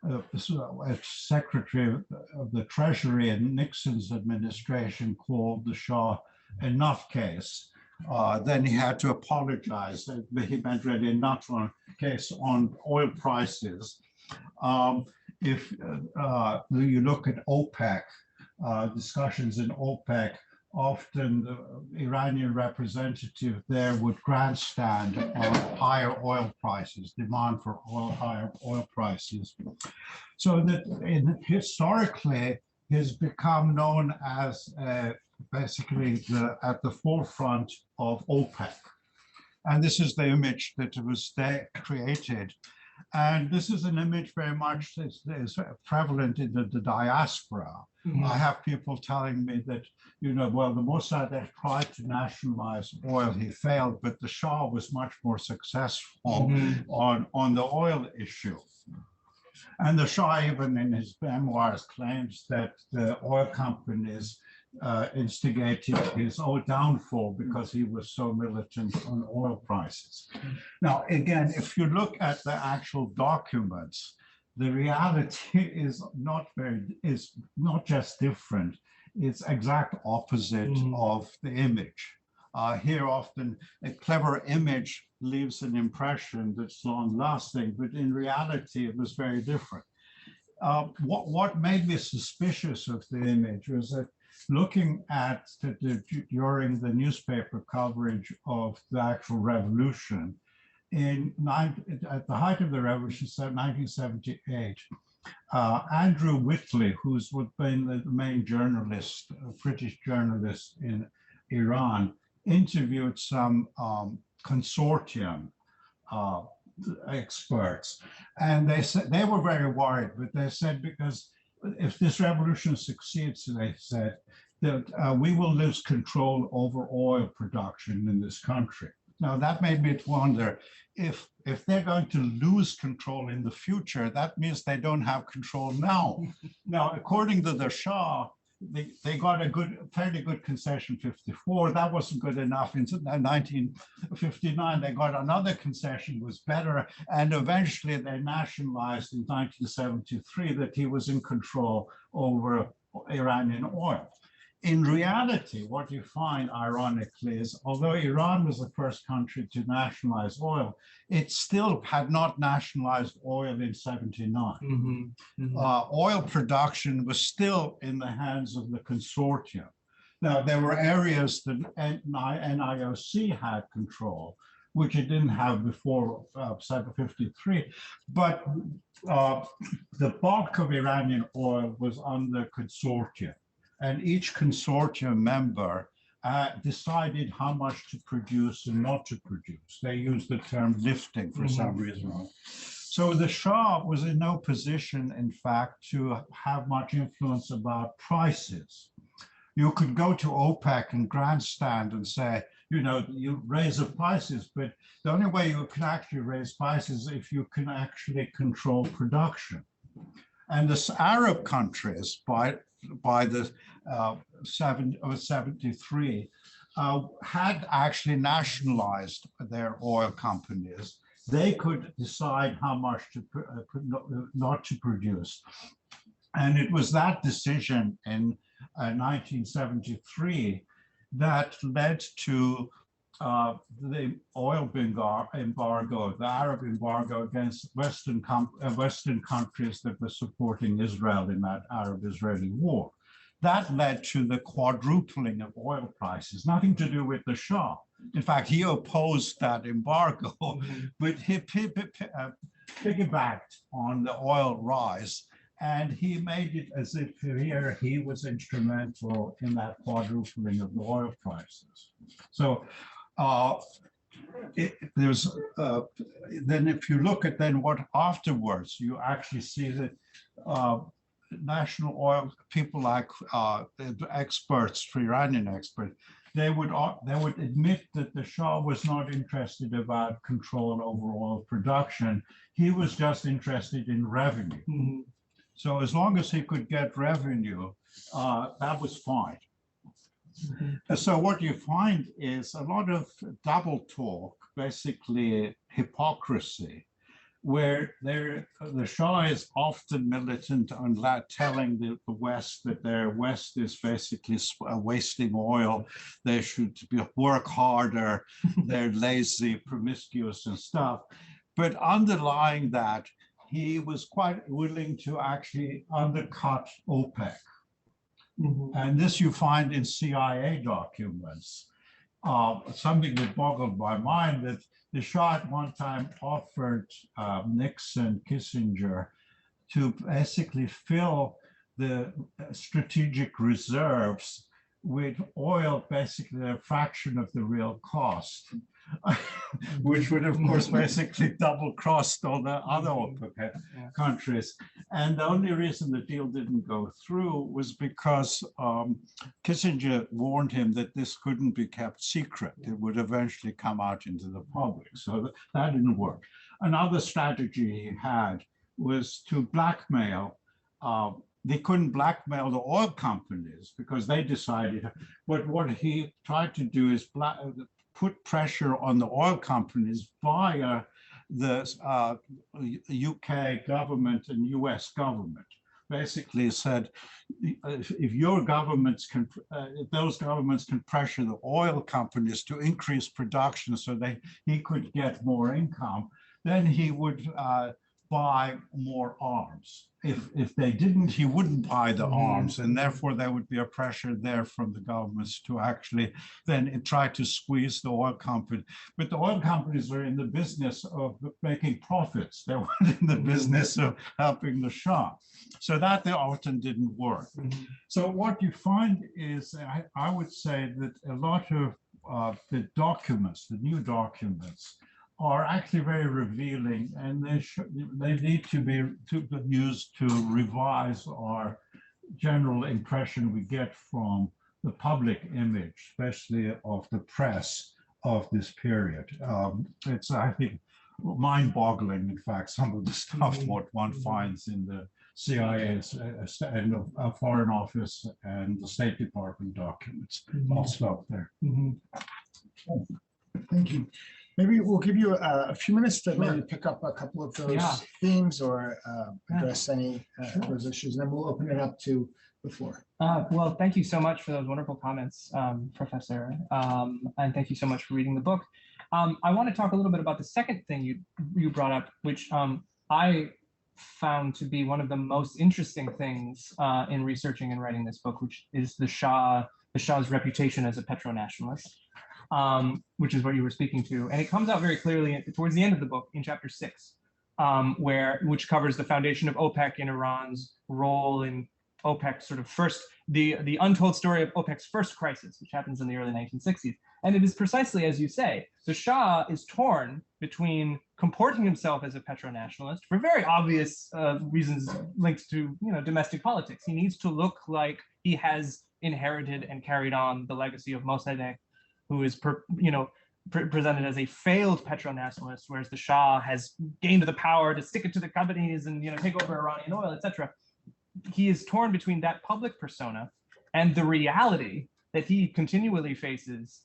A secretary of the Treasury in Nixon's administration called the Shah a nutcase. Then he had to apologize. He meant really a nutcase on oil prices. If you look at OPEC, discussions in OPEC, often the Iranian representative there would grandstand on higher oil prices, demand for higher oil prices. So that historically has become known as basically at the forefront of OPEC. And this is the image that was created. And this is an image very much that is prevalent in the diaspora. Mm-hmm. I have people telling me that, well, the Mossadegh tried to nationalize oil, he failed, but the Shah was much more successful mm-hmm. on the oil issue. And the Shah, even in his memoirs, claims that the oil companies instigated his own downfall because he was so militant on oil prices. Now, again, if you look at the actual documents, the reality is not just different, it's exact opposite of the image. Here often a clever image leaves an impression that's long-lasting, but in reality it was very different. What made me suspicious of the image was that looking at during the newspaper coverage of the actual revolution, at the height of the revolution, 1978, Andrew Whitley, who's been the main journalist, British journalist in Iran, interviewed some consortium experts, and they said they were very worried, but they said, because if this revolution succeeds, they said, that we will lose control over oil production in this country. Now, that made me wonder, if they're going to lose control in the future, that means they don't have control now. Now, according to the Shah, they got a fairly good concession 54. That wasn't good enough. In 1959, they got another concession, was better. And eventually they nationalized in 1973 that he was in control over Iranian oil. In reality, what you find, ironically, is although Iran was the first country to nationalize oil, it still had not nationalized oil in 79. Mm-hmm. Mm-hmm. Oil production was still in the hands of the consortium. Now, there were areas that NIOC had control, which it didn't have before 1953, but the bulk of Iranian oil was under consortium. And each consortium member decided how much to produce and not to produce. They used the term lifting for some reason. So the Shah was in no position, in fact, to have much influence about prices. You could go to OPEC and grandstand and say, you raise the prices, but the only way you can actually raise prices is if you can actually control production. And the Arab countries, by the 73, had actually nationalized their oil companies. They could decide how much to not to produce. And it was that decision in 1973 that led to the oil embargo, the Arab embargo against Western countries that were supporting Israel in that Arab-Israeli war. That led to the quadrupling of oil prices, nothing to do with the Shah. In fact, he opposed that embargo, but he piggybacked on the oil rise, and he made it as if here he was instrumental in that quadrupling of the oil prices. So then if you look at then what afterwards, you actually see that national oil people like the experts, Iranian experts, they would admit that the Shah was not interested about control over oil production. He was just interested in revenue. Mm-hmm. So as long as he could get revenue, that was fine. Mm-hmm. So what you find is a lot of double talk, basically hypocrisy, where the Shah is often militant on telling the West that their West is basically wasting oil, they should work harder, they're lazy, promiscuous and stuff. But underlying that, he was quite willing to actually undercut OPEC. Mm-hmm. And this you find in CIA documents. Something that boggled my mind, that the Shah at one time offered Nixon, Kissinger to basically fill the strategic reserves with oil, basically a fraction of the real cost, which would of course basically double-crossed all the other OPEC countries. And the only reason the deal didn't go through was because Kissinger warned him that this couldn't be kept secret. It would eventually come out into the public. So that didn't work. Another strategy he had was to blackmail. They couldn't blackmail the oil companies because they decided, but what he tried to do is put pressure on the oil companies via the UK government and US government. Basically said, if your governments can, if those governments can pressure the oil companies to increase production so he could get more income, then he would buy more arms. If they didn't, he wouldn't buy the arms, and therefore there would be a pressure there from the governments to actually then try to squeeze the oil company. But the oil companies are in the business of making profits. They weren't in the business of helping the Shah. So that often didn't work. So what you find is, I would say that a lot of the documents, the new documents, are actually very revealing, and they need to be used to revise our general impression we get from the public image, especially of the press of this period. It's, I think, mind-boggling, in fact, some of the stuff what one finds in the CIA and Foreign Office and the State Department documents. I'll stop there. Oh, thank you. Maybe we'll give you a few minutes to maybe pick up a couple of those themes or address any of those issues, and then we'll open it up to the floor. Well, thank you so much for those wonderful comments, Professor, and thank you so much for reading the book. I want to talk a little bit about the second thing you brought up, which I found to be one of the most interesting things in researching and writing this book, which is the Shah's reputation as a petro-nationalist. Which is what you were speaking to. And it comes out very clearly towards the end of the book in chapter 6, which covers the foundation of OPEC and Iran's role in OPEC's sort of the untold story of OPEC's first crisis, which happens in the early 1960s. And it is precisely as you say, the Shah is torn between comporting himself as a petro-nationalist for very obvious reasons linked to domestic politics. He needs to look like he has inherited and carried on the legacy of Mossadegh who is, presented as a failed petro-nationalist, whereas the Shah has gained the power to stick it to the companies and take over Iranian oil, etc. He is torn between that public persona and the reality that he continually faces,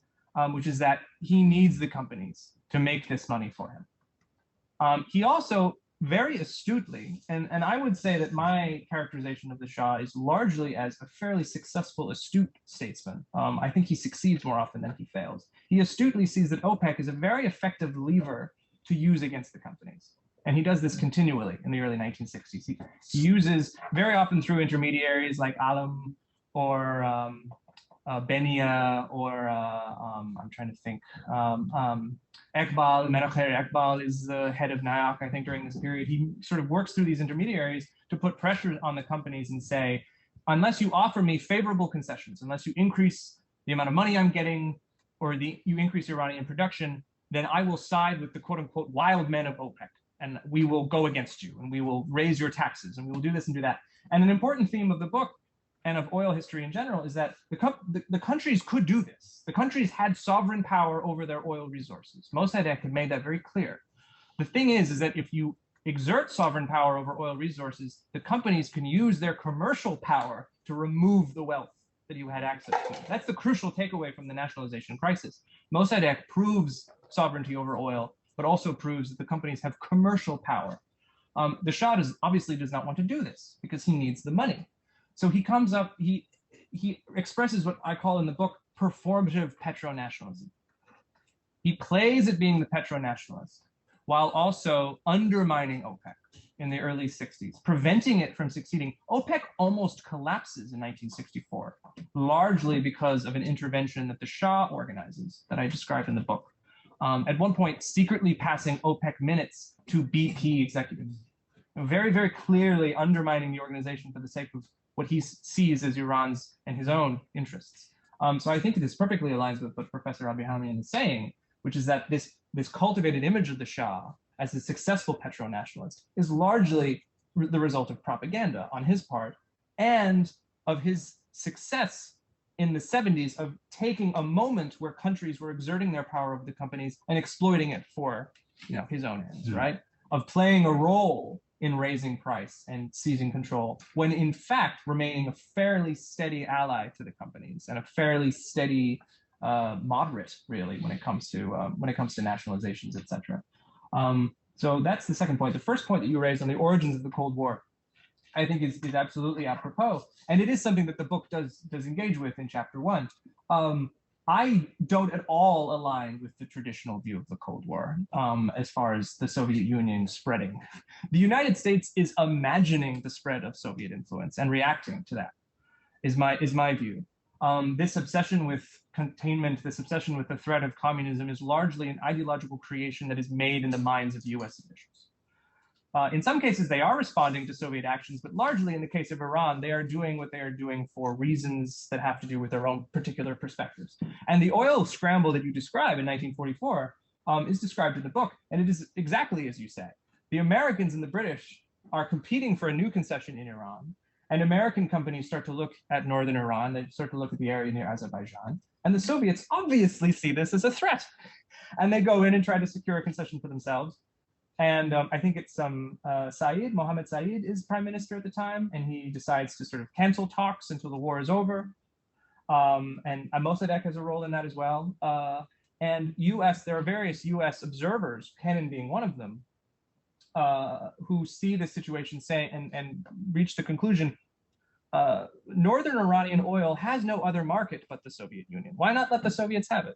which is that he needs the companies to make this money for him. He also very astutely, and I would say that my characterization of the Shah is largely as a fairly successful, astute statesman. I think he succeeds more often than he fails. He astutely sees that OPEC is a very effective lever to use against the companies. And he does this continually in the early 1960s. He uses very often through intermediaries like Alam or Benia or I'm trying to think, Ekbal, Menachem Ekbal is the head of NIOC, I think, during this period. He sort of works through these intermediaries to put pressure on the companies and say, unless you offer me favorable concessions, unless you increase the amount of money I'm getting, or you increase Iranian production, then I will side with the quote unquote wild men of OPEC, and we will go against you, and we will raise your taxes, and we will do this and do that. And an important theme of the book and of oil history in general is that the countries could do this. The countries had sovereign power over their oil resources. Mossadegh had made that very clear. The thing is that if you exert sovereign power over oil resources, the companies can use their commercial power to remove the wealth that you had access to. That's the crucial takeaway from the nationalization crisis. Mossadegh proves sovereignty over oil, but also proves that the companies have commercial power. The Shah obviously does not want to do this because he needs the money. So he comes up, he expresses what I call in the book performative petro-nationalism. He plays at being the petro-nationalist while also undermining OPEC in the early 60s, preventing it from succeeding. OPEC almost collapses in 1964, largely because of an intervention that the Shah organizes that I described in the book. At one point, secretly passing OPEC minutes to BP executives, very, very clearly undermining the organization for the sake of what he sees as Iran's and his own interests. So I think this perfectly aligns with what Professor Abrahamian is saying, which is that this cultivated image of the Shah as a successful petro-nationalist is largely the result of propaganda on his part and of his success in the 70s of taking a moment where countries were exerting their power over the companies and exploiting it for his own ends, right? Of playing a role in raising price and seizing control, when in fact remaining a fairly steady ally to the companies and a fairly steady moderate, really, when it comes to nationalizations, etc. So that's the second point. The first point that you raised on the origins of the Cold War, I think is absolutely apropos, and it is something that the book does engage with in chapter 1. I don't at all align with the traditional view of the Cold War as far as the Soviet Union spreading. The United States is imagining the spread of Soviet influence and reacting to that, is my view. This obsession with containment, this obsession with the threat of communism is largely an ideological creation that is made in the minds of US officials. In some cases, they are responding to Soviet actions, but largely in the case of Iran, they are doing what they are doing for reasons that have to do with their own particular perspectives. And the oil scramble that you describe in 1944 is described in the book, and it is exactly as you say. The Americans and the British are competing for a new concession in Iran, and American companies start to look at northern Iran, they start to look at the area near Azerbaijan, and the Soviets obviously see this as a threat. And they go in and try to secure a concession for themselves. And I think it's Mohammed Saeed is prime minister at the time, and he decides to sort of cancel talks until the war is over. And Mossadegh has a role in that as well. And there are various US observers, Kennan being one of them, who see the situation and reach the conclusion, Northern Iranian oil has no other market but the Soviet Union. Why not let the Soviets have it,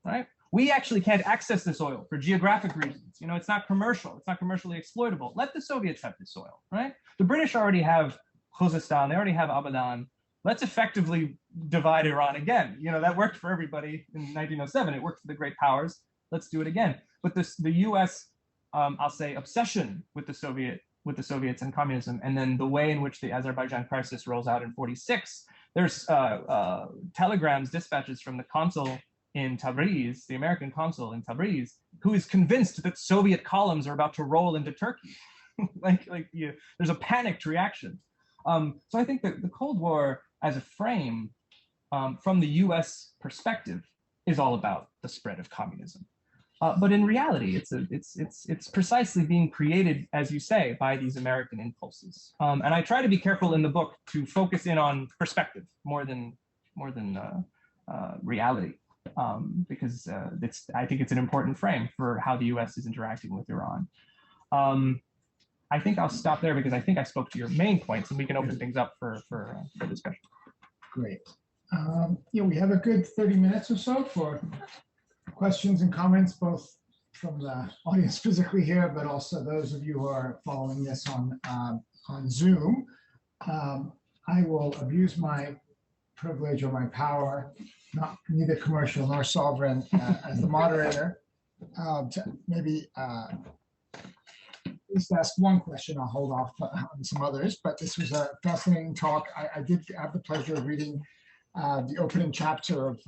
right? We actually can't access this oil for geographic reasons. It's not commercial. It's not commercially exploitable. Let the Soviets have this oil, right? The British already have Khuzestan. They already have Abadan. Let's effectively divide Iran again. That worked for everybody in 1907. It worked for the great powers. Let's do it again. But the U.S., I'll say, obsession with the Soviets and communism, and then the way in which the Azerbaijan crisis rolls out in 46. There's telegrams, dispatches from the consul in Tabriz, the American consul in Tabriz, who is convinced that Soviet columns are about to roll into Turkey. There's a panicked reaction. So I think that the Cold War as a frame from the US perspective is all about the spread of communism. But in reality, it's precisely being created, as you say, by these American impulses. And I try to be careful in the book to focus in on perspective more than reality, because I think it's an important frame for how the U.S. is interacting with Iran. I think I'll stop there because I think I spoke to your main points, and we can open things up for discussion. Great. Yeah, we have a good 30 minutes or so for questions and comments, both from the audience physically here, but also those of you who are following this on Zoom. I will abuse my privilege or my power, neither commercial nor sovereign, as the moderator, to maybe at least ask one question. I'll hold off on some others, but this was a fascinating talk. I did have the pleasure of reading the opening chapter of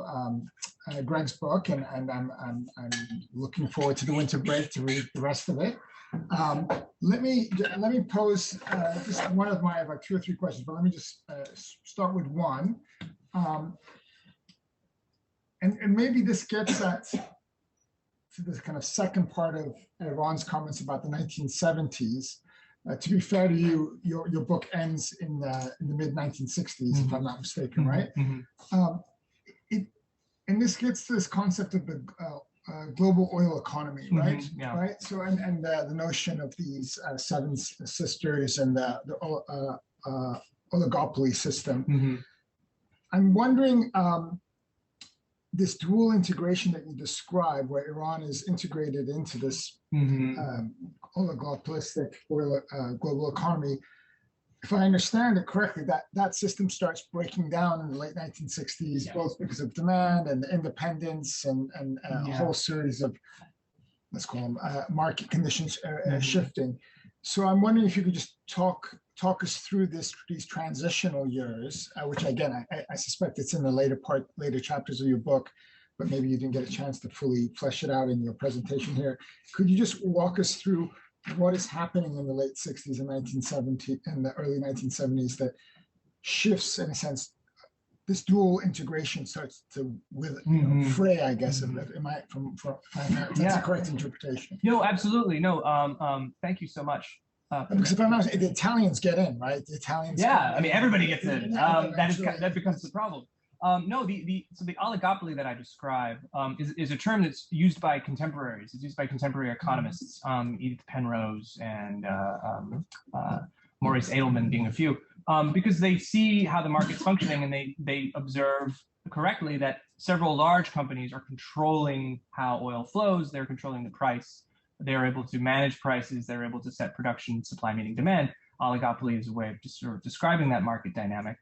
Greg's book, and I'm looking forward to the winter break to read the rest of it. Let me pose just one of my, I have like 2 or 3 questions, but let me just start with one. And maybe this gets at to this kind of second part of Ron's comments about the 1970s. To be fair to you, your book ends in the mid 1960s, if I'm not mistaken, right? And this gets to this concept of the global oil economy, right? Yeah. Right. So and the notion of these 7 sisters and the oligopoly system. I'm wondering, this dual integration that you describe, where Iran is integrated into this oligopolistic oil global economy, if I understand it correctly, that system starts breaking down in the late 1960s, yes, both because of demand and independence and a whole series of, let's call them market conditions shifting. So I'm wondering if you could just talk us through these transitional years, which again, I suspect it's in the later chapters of your book, but maybe you didn't get a chance to fully flesh it out in your presentation here. Could you just walk us through what is happening in the late 60s and 1970s and the early 1970s that shifts, in a sense, this dual integration starts to fray, I guess, that's a correct interpretation. No, absolutely. No, thank you so much. Because if I'm not, the Italians get in, right? The Italians. Yeah, I mean, everybody gets in. That becomes the problem. No, so the oligopoly that I describe is a term that's used by contemporaries. It's used by contemporary economists, Edith Penrose and Maurice Edelman being a few, because they see how the market's functioning, and they observe correctly that several large companies are controlling how oil flows. They're controlling the price. They're able to manage prices. They're able to set production, supply meeting demand. Oligopoly is a way of just sort of describing that market dynamic.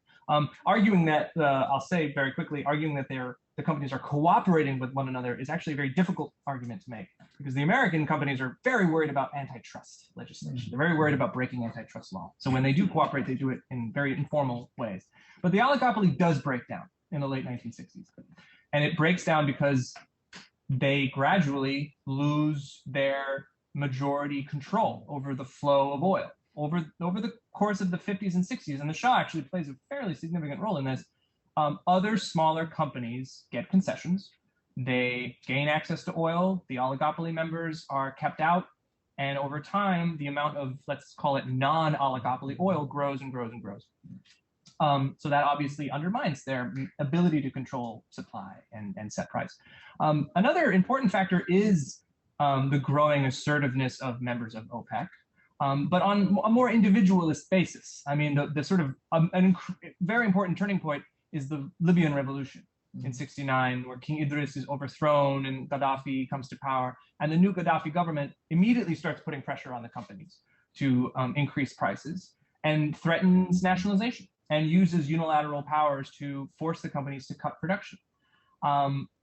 Arguing that, I'll say very quickly, arguing that the companies are cooperating with one another is actually a very difficult argument to make, because the American companies are very worried about antitrust legislation. They're very worried about breaking antitrust law. So when they do cooperate, they do it in very informal ways. But the oligopoly does break down in the late 1960s. And it breaks down because they gradually lose their majority control over the flow of oil. Over the course of the 50s and 60s, and the Shah actually plays a fairly significant role in this, other smaller companies get concessions. They gain access to oil. The oligopoly members are kept out. And over time, the amount of, let's call it non-oligopoly oil, grows and grows and grows. So that obviously undermines their ability to control supply and set price. Another important factor is the growing assertiveness of members of OPEC. But on a more individualist basis. I mean, the sort of very important turning point is the Libyan revolution in '69, where King Idris is overthrown and Gaddafi comes to power. And the new Gaddafi government immediately starts putting pressure on the companies to increase prices and threatens nationalization and uses unilateral powers to force the companies to cut production.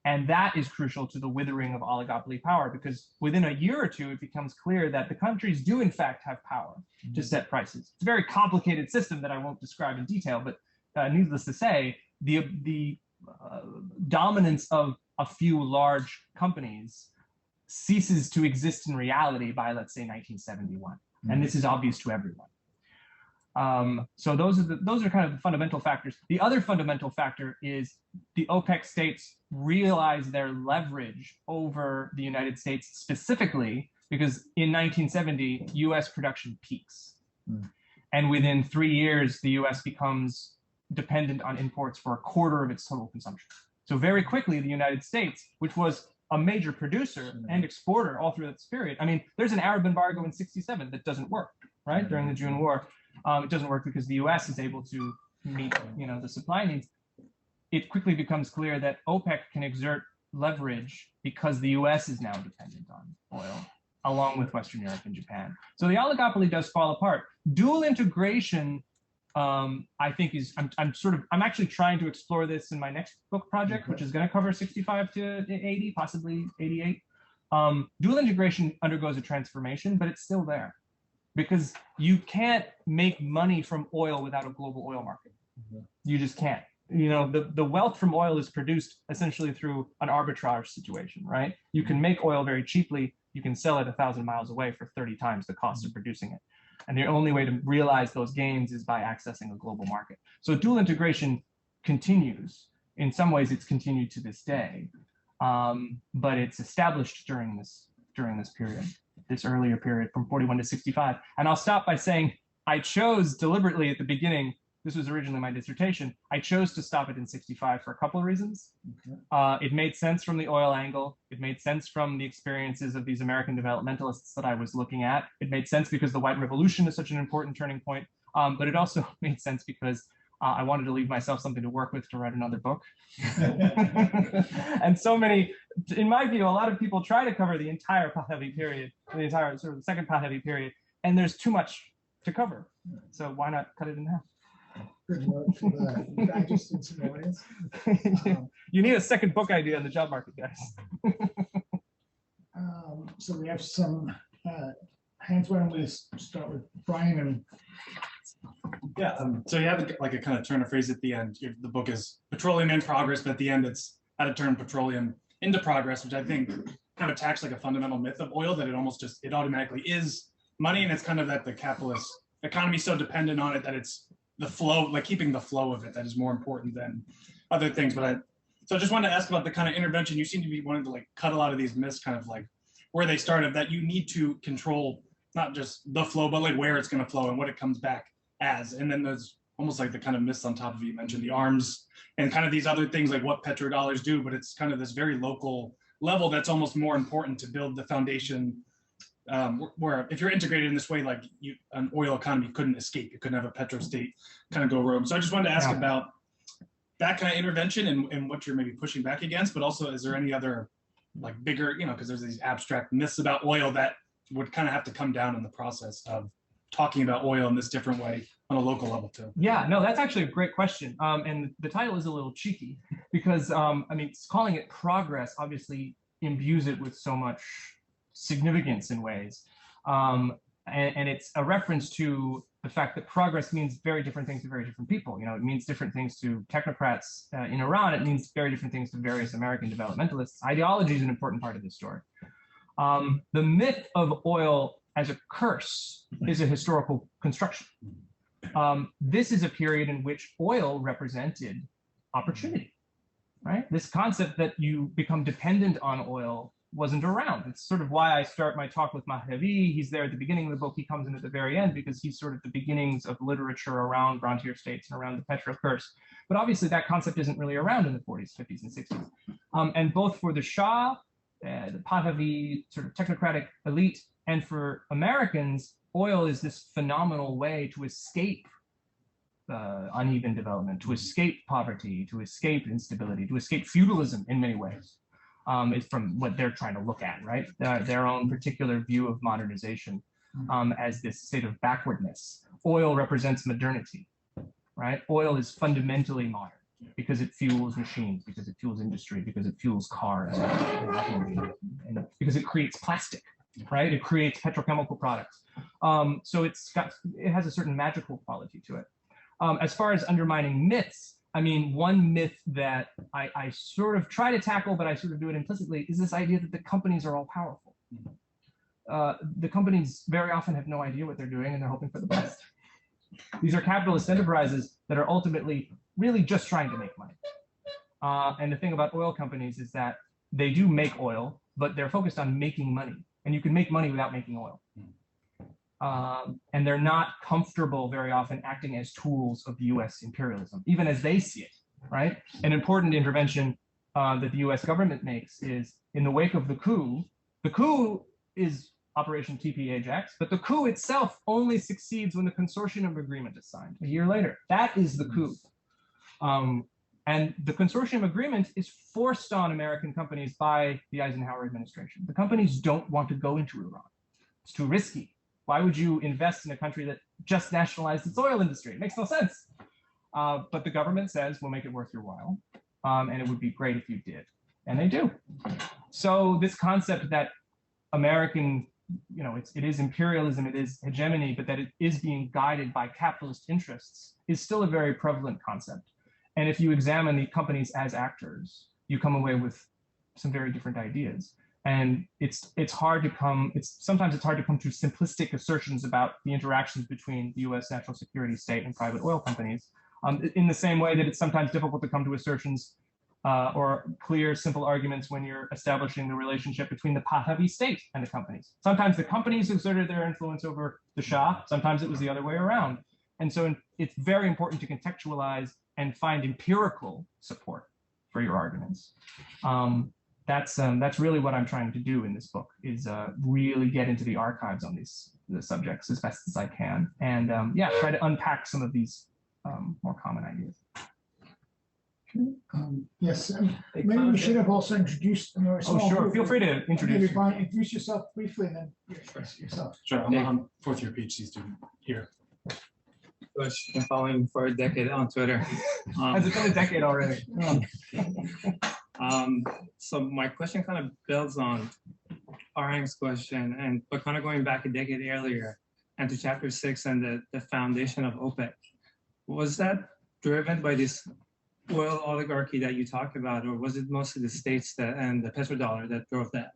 And that is crucial to the withering of oligopoly power, because within a year or two, it becomes clear that the countries do in fact have power to set prices. It's a very complicated system that I won't describe in detail, but needless to say, the dominance of a few large companies ceases to exist in reality by, let's say, 1971. And this is obvious to everyone. So those are kind of the fundamental factors. The other fundamental factor is the OPEC states realize their leverage over the United States specifically because in 1970, US production peaks. And within 3 years, the US becomes dependent on imports for a quarter of its total consumption. So very quickly, the United States, which was a major producer and exporter all through this period. I mean, there's an Arab embargo in '67 that doesn't work, right? During the June War. It doesn't work because the US is able to meet, the supply needs. It quickly becomes clear that OPEC can exert leverage because the US is now dependent on oil, along with Western Europe and Japan. So the oligopoly does fall apart. Dual integration, I think I'm actually trying to explore this in my next book project, which is going to cover 65 to 80, possibly 88. Dual integration undergoes a transformation, but it's still there because you can't make money from oil without a global oil market. You just can't. The wealth from oil is produced essentially through an arbitrage situation, right? You can make oil very cheaply. You can sell it 1,000 miles away for 30 times the cost of producing it. And the only way to realize those gains is by accessing a global market. So dual integration continues. In some ways, it's continued to this day, but it's established during this period, this earlier period from 41 to 65. And I'll stop by saying I chose deliberately at the beginning. This was originally my dissertation. I chose to stop it in 65 for a couple of reasons. It made sense from the oil angle. It made sense from the experiences of these American developmentalists that I was looking at. It made sense because the White Revolution is such an important turning point. But it also made sense because I wanted to leave myself something to work with to write another book. And so many, in my view, a lot of people try to cover the entire Pahlavi period, the entire sort of the second Pahlavi period, and there's too much to cover. So why not cut it in half? Good work for the digest and some audience. You need a second book idea in the job market, guys. So we have some hands. Why don't we start with Brian and Yeah, so you have like a kind of turn of phrase at the end. The book is Petroleum and Progress, but at the end it's how to turn petroleum into progress, which I think kind of attacks like a fundamental myth of oil that it automatically is money, and it's kind of that the capitalist economy is so dependent on it that it's the flow, like keeping the flow of it, that is more important than other things. So I just wanted to ask about the kind of intervention. You seem to be wanting to like cut a lot of these myths, kind of like where they started, that you need to control not just the flow, but like where it's going to flow and what it comes back as. And then there's almost like the kind of myths on top of it. You mentioned the arms and kind of these other things like what petrodollars do, but it's kind of this very local level that's almost more important to build the foundation. Where if you're integrated in this way, like an oil economy couldn't escape. You couldn't have a petro-state kind of go rogue. So I just wanted to ask about that kind of intervention and what you're maybe pushing back against, but also is there any other like bigger, because there's these abstract myths about oil that would kind of have to come down in the process of talking about oil in this different way on a local level too? Yeah, no, that's actually a great question. And the title is a little cheeky because, calling it progress obviously imbues it with so much significance in ways. And it's a reference to the fact that progress means very different things to very different people. It means different things to technocrats in Iran. It means very different things to various American developmentalists. Ideology is an important part of this story. The myth of oil as a curse is a historical construction. This is a period in which oil represented opportunity, right? This concept that you become dependent on oil wasn't around. It's sort of why I start my talk with Pahlavi. He's there at the beginning of the book. He comes in at the very end because he's sort of the beginnings of literature around frontier states and around the petro curse. But obviously that concept isn't really around in the 40s, 50s, and 60s. And both for the Shah, the Pahlavi sort of technocratic elite, and for Americans, oil is this phenomenal way to escape uneven development, to escape poverty, to escape instability, to escape feudalism in many ways. It's from what they're trying to look at, right? Their own particular view of modernization as this state of backwardness. Oil represents modernity, right? Oil is fundamentally modern because it fuels machines, because it fuels industry, because it fuels cars, and because it creates plastic, right? It creates petrochemical products. So it has a certain magical quality to it. As far as undermining myths, one myth that I sort of try to tackle, but I sort of do it implicitly, is this idea that the companies are all powerful. The companies very often have no idea what they're doing and they're hoping for the best. These are capitalist enterprises that are ultimately really just trying to make money. And the thing about oil companies is that they do make oil, but they're focused on making money. And you can make money without making oil. And they're not comfortable very often acting as tools of US imperialism, even as they see it, right? An important intervention that the US government makes is in the wake of the coup is Operation TP Ajax, but the coup itself only succeeds when the consortium agreement is signed a year later. That is the coup. And the consortium agreement is forced on American companies by the Eisenhower administration. The companies don't want to go into Iran. It's too risky. Why would you invest in a country that just nationalized its oil industry? It makes no sense. But the government says, we'll make it worth your while. And it would be great if you did. And they do. So this concept that American, it is imperialism, it is hegemony, but that it is being guided by capitalist interests is still a very prevalent concept. And if you examine the companies as actors, you come away with some very different ideas. And sometimes it's hard to come to simplistic assertions about the interactions between the US national security state and private oil companies, in the same way that it's sometimes difficult to come to assertions or clear, simple arguments when you're establishing the relationship between the Pahlavi state and the companies. Sometimes the companies exerted their influence over the Shah, sometimes it was the other way around. And so it's very important to contextualize and find empirical support for your arguments. That's really what I'm trying to do in this book, is really get into the archives on the subjects as best as I can, and try to unpack some of these more common ideas. Yes, maybe we should have also introduced. Oh, sure. Feel free to introduce. Introduce yourself briefly, and then yourself. Sure, I'm a fourth-year PhD student here. I've been following for a decade on Twitter. Has it been a decade already? So my question kind of builds on Arang's question, but kind of going back a decade earlier and to chapter 6 and the foundation of OPEC. Was that driven by this oil oligarchy that you talked about, or was it mostly the states and the petrodollar that drove that?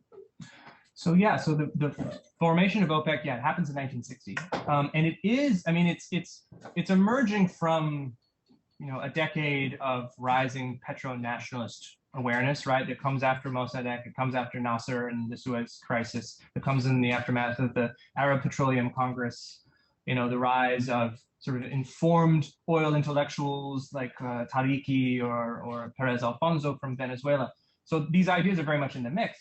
So the formation of OPEC, it happens in 1960, and it is, it's emerging from, a decade of rising petro-nationalist awareness, right? That comes after Mossadegh, it comes after Nasser and the Suez crisis, it comes in the aftermath of the Arab Petroleum Congress, the rise of sort of informed oil intellectuals like Tariki or Perez Alfonso from Venezuela. So these ideas are very much in the mix.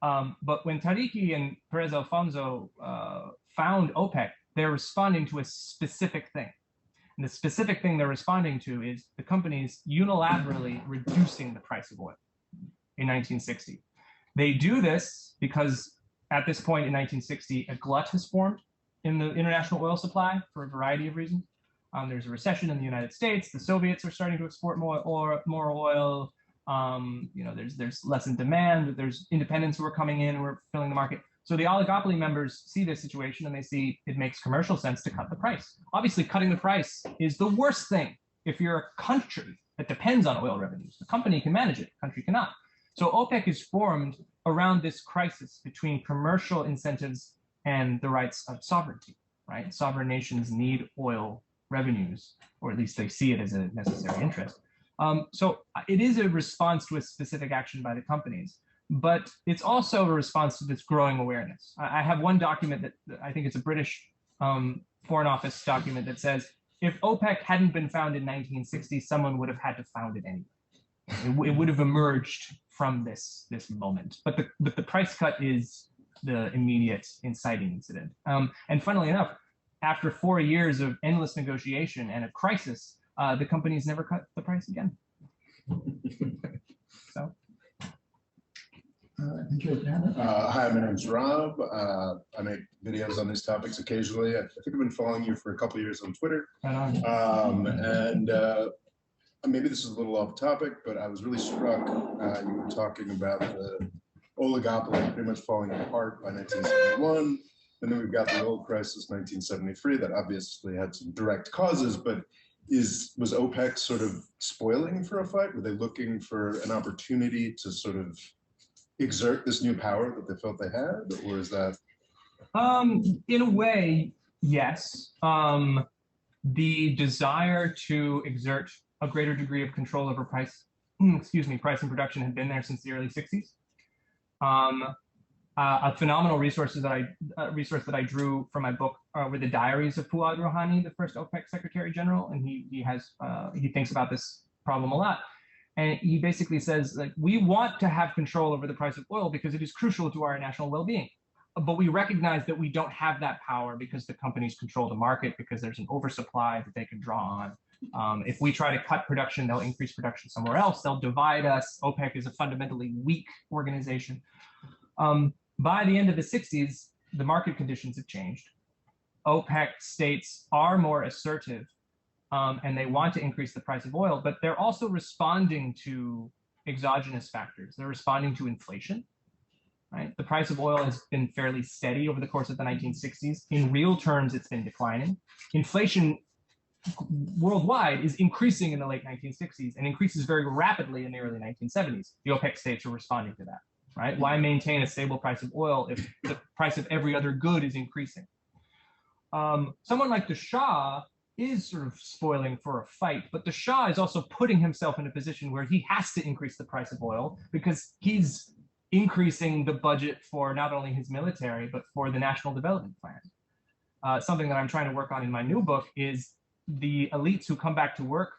But when Tariki and Perez Alfonso found OPEC, they're responding to a specific thing. And the specific thing they're responding to is the companies unilaterally reducing the price of oil in 1960. They do this because at this point in 1960, a glut has formed in the international oil supply for a variety of reasons. There's a recession in the United States. The Soviets are starting to export more oil. There's less in demand. There's independents who are coming in, who are filling the market. So the oligopoly members see this situation and they see it makes commercial sense to cut the price. Obviously, cutting the price is the worst thing if you're a country that depends on oil revenues. The company can manage it, the country cannot. So OPEC is formed around this crisis between commercial incentives and the rights of sovereignty, right? Sovereign nations need oil revenues, or at least they see it as a necessary interest. So it is a response to a specific action by the companies, but it's also a response to this growing awareness. I have one document that I think it's a British Foreign Office document that says, if OPEC hadn't been found in 1960, someone would have had to found it anyway. It would have emerged from this moment. But the price cut is the immediate inciting incident. And funnily enough, after 4 years of endless negotiation and a crisis, the companies never cut the price again. So. Hi, my name's Rob. I make videos on these topics occasionally. I think I've been following you for a couple of years on Twitter. Right on. Maybe this is a little off topic, but I was really struck. You were talking about the oligopoly pretty much falling apart by 1971. And then we've got the oil crisis, 1973, that obviously had some direct causes, but was OPEC sort of spoiling for a fight? Were they looking for an opportunity to sort of exert this new power that they felt they had, or is that? In a way, yes. the desire to exert a greater degree of control over price and production had been there since the early 60s. A phenomenal resource that I drew from my book were the diaries of Fuad Rouhani, the first OPEC Secretary General, and he thinks about this problem a lot. And he basically says, like, we want to have control over the price of oil because it is crucial to our national well-being. But we recognize that we don't have that power because the companies control the market, because there's an oversupply that they can draw on. If we try to cut production, they'll increase production somewhere else. They'll divide us. OPEC is a fundamentally weak organization. By the end of the 60s, the market conditions have changed. OPEC states are more assertive, and they want to increase the price of oil, but they're also responding to exogenous factors. They're responding to inflation, right? The price of oil has been fairly steady over the course of the 1960s. In real terms, it's been declining. Inflation worldwide is increasing in the late 1960s and increases very rapidly in the early 1970s. The OPEC states are responding to that, right? Why maintain a stable price of oil if the price of every other good is increasing? Someone like the Shah is sort of spoiling for a fight, but the Shah is also putting himself in a position where he has to increase the price of oil because he's increasing the budget for not only his military, but for the National Development Plan. Something that I'm trying to work on in my new book is the elites who come back to work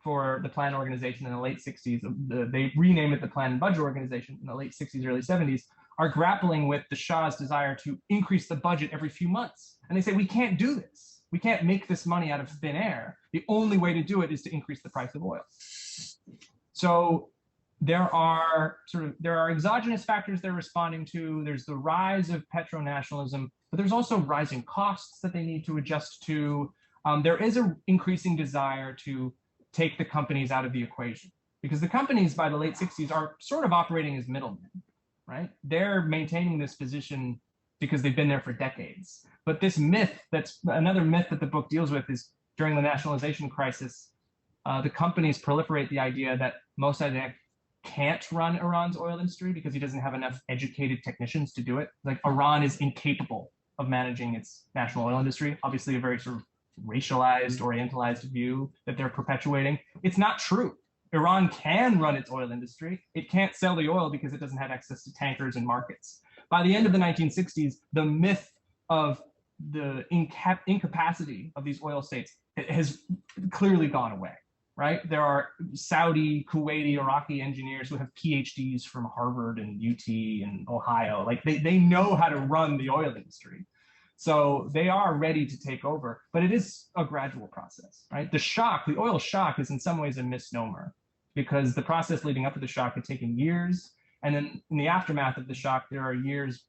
for the plan organization in the late 60s, they rename it the Plan and Budget Organization in the late 60s, early 70s, are grappling with the Shah's desire to increase the budget every few months. And they say, we can't do this. We can't make this money out of thin air. The only way to do it is to increase the price of oil. So there are exogenous factors they're responding to. There's the rise of petronationalism, but there's also rising costs that they need to adjust to. There is an increasing desire to take the companies out of the equation, because the companies by the late 60s are sort of operating as middlemen, right? They're maintaining this position because they've been there for decades. But this myth, that's another myth that the book deals with, is during the nationalization crisis, the companies proliferate the idea that Mossadegh can't run Iran's oil industry because he doesn't have enough educated technicians to do it. Like, Iran is incapable of managing its national oil industry. Obviously a very sort of racialized, orientalized view that they're perpetuating. It's not true. Iran can run its oil industry. It can't sell the oil because it doesn't have access to tankers and markets. By the end of the 1960s, the myth of the incapacity of these oil states has clearly gone away, right? There are Saudi, Kuwaiti, Iraqi engineers who have PhDs from Harvard and UT and Ohio. Like, they know how to run the oil industry. So they are ready to take over, but it is a gradual process, right? The shock, the oil shock, is in some ways a misnomer, because the process leading up to the shock had taken years. And then in the aftermath of the shock, there are years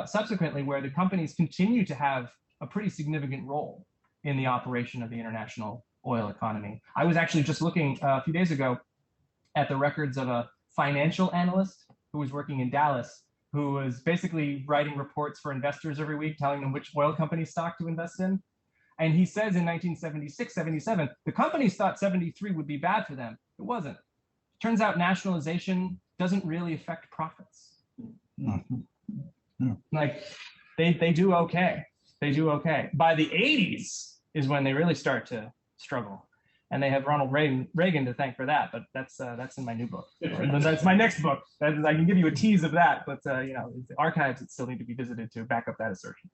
subsequently where the companies continue to have a pretty significant role in the operation of the international oil economy. I was actually just looking a few days ago at the records of a financial analyst who was working in Dallas, who was basically writing reports for investors every week, telling them which oil company stock to invest in. And he says in 1976, 77, the companies thought 73 would be bad for them. It wasn't. Turns out nationalization doesn't really affect profits. Like, they do okay. They do okay. By the 80s is when they really start to struggle. And they have Ronald Reagan to thank for that, but that's in my new book. That's my next book. I can give you a tease of that, but you know, the archives that still need to be visited to back up that assertion.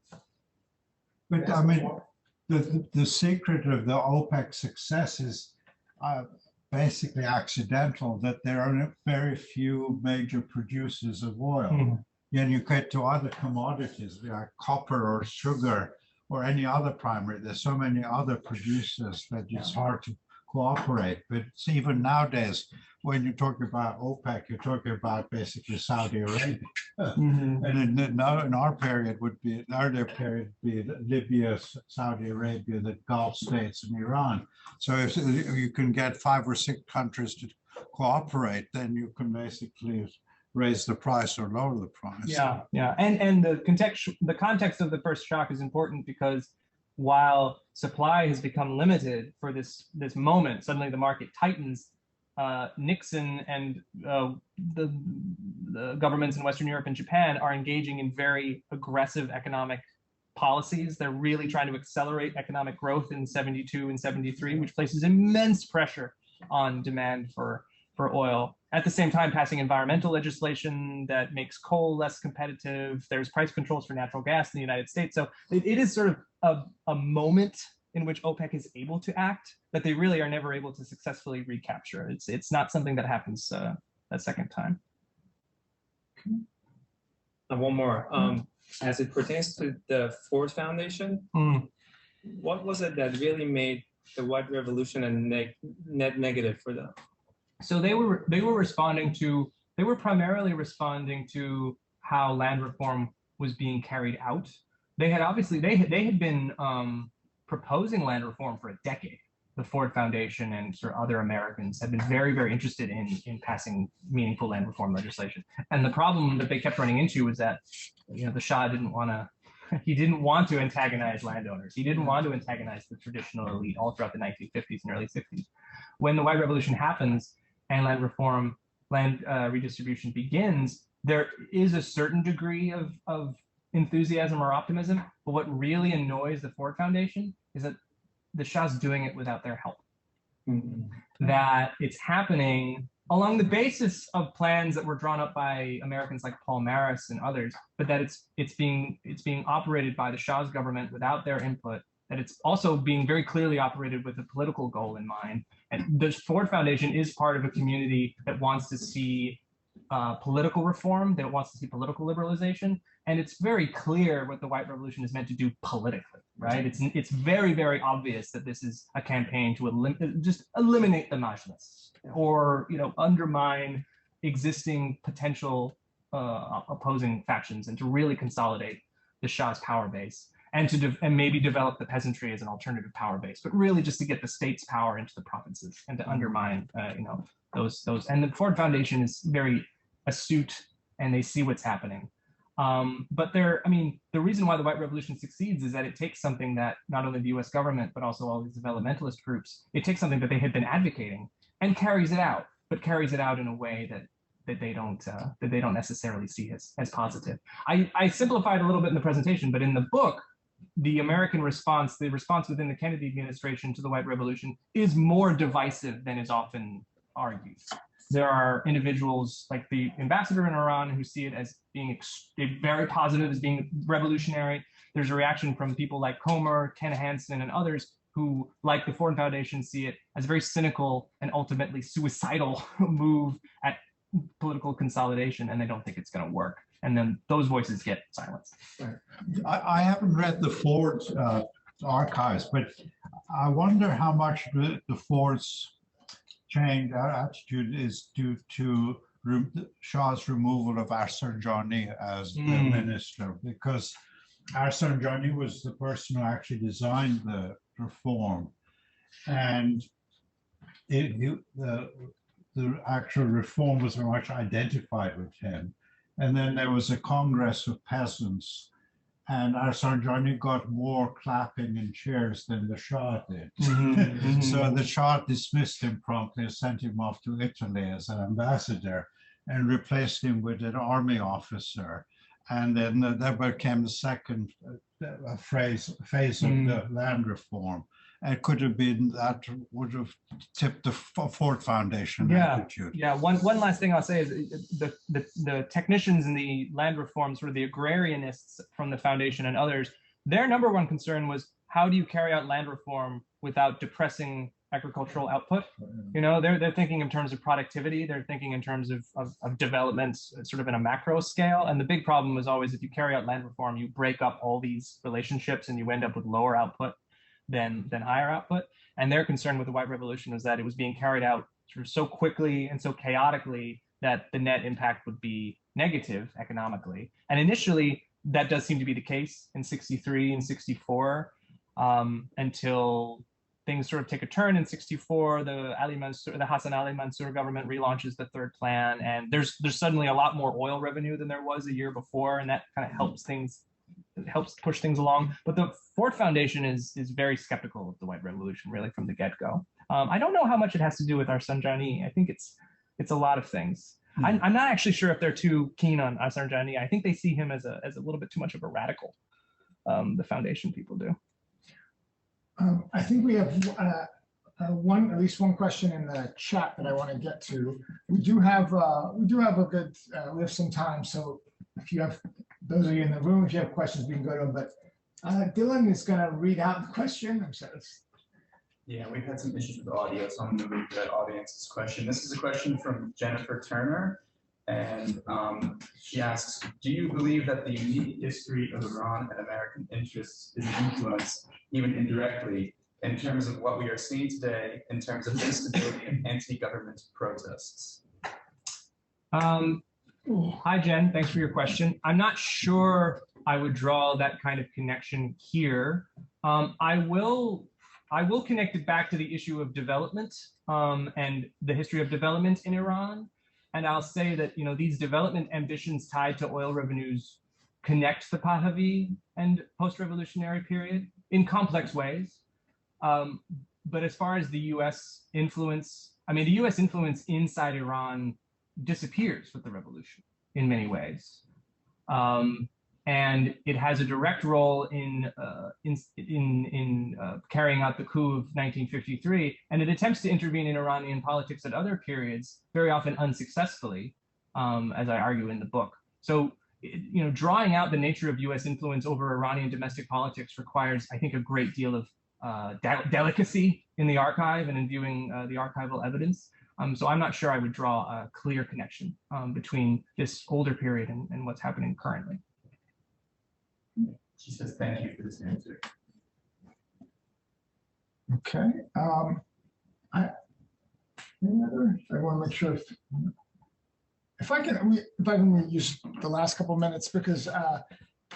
But I mean, the secret of the OPEC success is basically accidental, that there are very few major producers of oil. And you get to other commodities like copper or sugar or any other primary. There's so many other producers that it's hard to cooperate. But it's even nowadays, when you talk about OPEC, you're talking about basically Saudi Arabia. And in our period would be, in earlier period would be Libya, Saudi Arabia, the Gulf states, and Iran. So if you can get 5 or 6 countries to cooperate, then you can basically raise the price or lower the price. Yeah. And the context of the first shock is important, because while supply has become limited for this moment, suddenly the market tightens. Nixon and the governments in Western Europe and Japan are engaging in very aggressive economic policies. They're really trying to accelerate economic growth in 72 and 73, which places immense pressure on demand for oil. At the same time, passing environmental legislation that makes coal less competitive. There's price controls for natural gas in the United States. So it is sort of a moment in which OPEC is able to act that they really are never able to successfully recapture. It's not something that happens a second time. And one more. As it pertains to the Ford Foundation, what was it that really made the White Revolution a net negative for them? So they were primarily responding to how land reform was being carried out. They had been proposing land reform for a decade. The Ford Foundation and sort of other Americans have been very, very interested in passing meaningful land reform legislation. And the problem that they kept running into was that, the Shah didn't want to antagonize landowners. He didn't want to antagonize the traditional elite all throughout the 1950s and early 60s. When the White Revolution happens and land redistribution begins, there is a certain degree of enthusiasm or optimism. But what really annoys the Ford Foundation is that the Shah's doing it without their help. That it's happening along the basis of plans that were drawn up by Americans like Paul Maris and others, but that it's being operated by the Shah's government without their input. That it's also being very clearly operated with a political goal in mind. And the Ford Foundation is part of a community that wants to see political reform, that wants to see political liberalization. And it's very clear what the White Revolution is meant to do politically, right? It's very, very obvious that this is a campaign to eliminate the majlis, or undermine existing potential opposing factions, and to really consolidate the Shah's power base, and and maybe develop the peasantry as an alternative power base, but really just to get the state's power into the provinces and to undermine those. And the Ford Foundation is very astute, and they see what's happening. But the reason why the White Revolution succeeds is that it takes something that not only the US government, but also all these developmentalist groups, it takes something that they had been advocating and carries it out, but carries it out in a way that they don't necessarily see as positive. I simplified a little bit in the presentation, but in the book, the American response, the response within the Kennedy administration to the White Revolution is more divisive than is often argued. There are individuals like the ambassador in Iran who see it as being very positive, as being revolutionary. There's a reaction from people like Comer, Ken Hansen, and others who, like the Ford Foundation, see it as a very cynical and ultimately suicidal move at political consolidation, and they don't think it's going to work. And then those voices get silenced. I haven't read the Ford archives, but I wonder how much the Ford's change attitude is due to Shah's removal of Arsanjani as the minister, because Arsanjani was the person who actually designed the reform, and the actual reform was very much identified with him. And then there was a Congress of peasants, and Arsanjani got more clapping and cheers than the Shah did. So the Shah dismissed him promptly and sent him off to Italy as an ambassador and replaced him with an army officer. And then that became the second phase of the land reform. It could have been that would have tipped the Ford Foundation attitude. Yeah. One last thing I'll say is the technicians in the land reform, sort of the agrarianists from the foundation and others, their number one concern was, how do you carry out land reform without depressing agricultural output? They're thinking in terms of productivity. They're thinking in terms of development, sort of in a macro scale. And the big problem was always, if you carry out land reform, you break up all these relationships and you end up with lower output than higher output. And their concern with the White Revolution was that it was being carried out sort of so quickly and so chaotically that the net impact would be negative economically. And initially, that does seem to be the case in 63 and 64, until things sort of take a turn in 64. The Hassan Ali Mansour government relaunches the third plan, and there's suddenly a lot more oil revenue than there was a year before, and that kind of helps push things along. But the Ford Foundation is very skeptical of the White Revolution, really, from the get-go. I don't know how much it has to do with Arsanjani. I think it's a lot of things. I'm not actually sure if they're too keen on Arsanjani. I think they see him as a little bit too much of a radical. the foundation people do. I think we have at least one question in the chat that I want to get to. We have some time. So if you have, those of you in the room, if you have questions, we can go to them. But Dylan is going to read out the question. I'm sorry. Yeah, we've had some issues with the audio, so I'm going to read the audience's question. This is a question from Jennifer Turner, and she asks, do you believe that the unique history of Iran and American interests is an influence, even indirectly, in terms of what we are seeing today in terms of instability and anti-government protests? Hi, Jen. Thanks for your question. I'm not sure I would draw that kind of connection here. I will connect it back to the issue of development and the history of development in Iran. And I'll say that, you know, these development ambitions tied to oil revenues connect the Pahlavi and post-revolutionary period in complex ways. But as far as the US influence, I mean, the US influence inside Iran disappears with the revolution in many ways. And it has a direct role in carrying out the coup of 1953, and it attempts to intervene in Iranian politics at other periods, very often unsuccessfully, as I argue in the book. So, you know, drawing out the nature of U.S. influence over Iranian domestic politics requires, I think, a great deal of delicacy in the archive and in viewing the archival evidence. So I'm not sure I would draw a clear connection between this older period and what's happening currently. She says, thank you for this answer. Okay. Any other? I want to make sure if I can use the last couple of minutes, because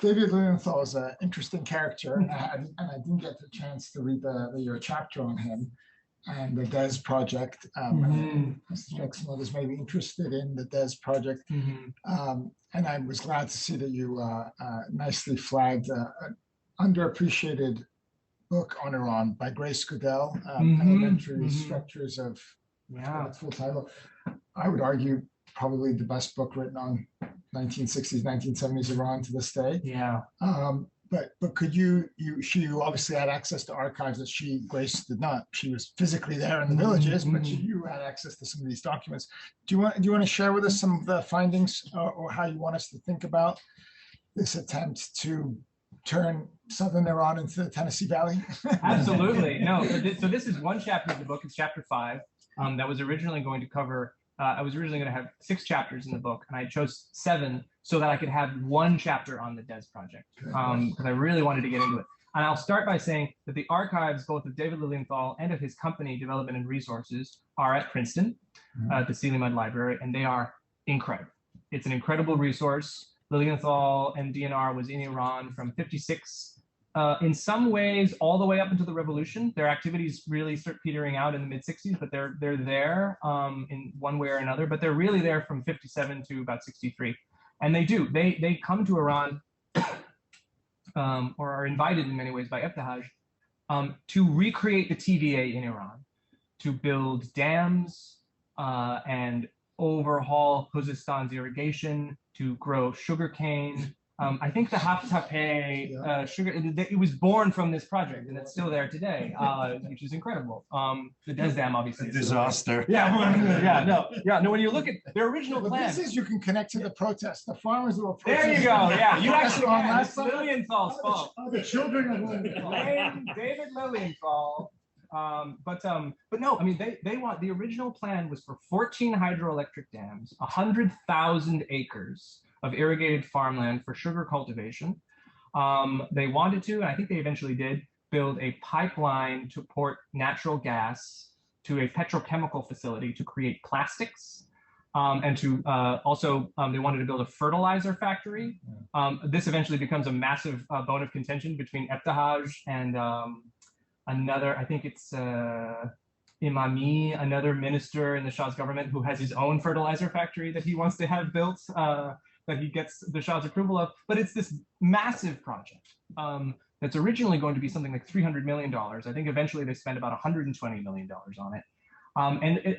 David Lilienthal is an interesting character, and I didn't get the chance to read your chapter on him and the DES project. I suspect some others may be interested in the DES project. And I was glad to see that you nicely flagged an underappreciated book on Iran by Grace Goodell, Elementary Structures of, full title. I would argue probably the best book written on 1960s, 1970s Iran to this day. Yeah. But could she obviously had access to archives that Grace did not. She was physically there in the villages, but you had access to some of these documents. Do you want to share with us some of the findings or how you want us to think about this attempt to turn Southern Iran into the Tennessee Valley? Absolutely. No, so this is one chapter of the book. It's chapter 5 that was originally going to cover, I was originally going to have 6 chapters in the book, and I chose 7 so that I could have 1 chapter on the DES project, because I really wanted to get into it. And I'll start by saying that the archives, both of David Lilienthal and of his company, Development and Resources, are at Princeton, at the Seligman Library, and they are incredible. It's an incredible resource. Lilienthal and DNR was in Iran from 56, in some ways, all the way up into the revolution. Their activities really start petering out in the mid-60s, but they're there in one way or another, but they're really there from 57 to about 63. And they come to Iran or are invited in many ways by Ebtihaj to recreate the TVA in Iran, to build dams and overhaul Khuzistan's irrigation, to grow sugarcane. I think the Haftape sugar, it was born from this project, and it's still there today, which is incredible. The DES Dam, obviously. A disaster. No, when you look at their original plan. This is, you can connect to the protest. The farmers who were protesting. There you go, yeah. You actually on can. last It's summer. Lilienthal's fault. The children of Lilienthal. David Lilienthal. But no, I mean, they want, the original plan was for 14 hydroelectric dams, 100,000 acres of irrigated farmland for sugar cultivation. They wanted to, and I think they eventually did, build a pipeline to port natural gas to a petrochemical facility to create plastics. And to also, they wanted to build a fertilizer factory. This eventually becomes a massive bone of contention between Ebtihaj and another, I think it's Imami, another minister in the Shah's government who has his own fertilizer factory that he wants to have built, that he gets the Shah's approval of. But it's this massive project that's originally going to be something like $300 million. I think eventually they spent about $120 million on it. And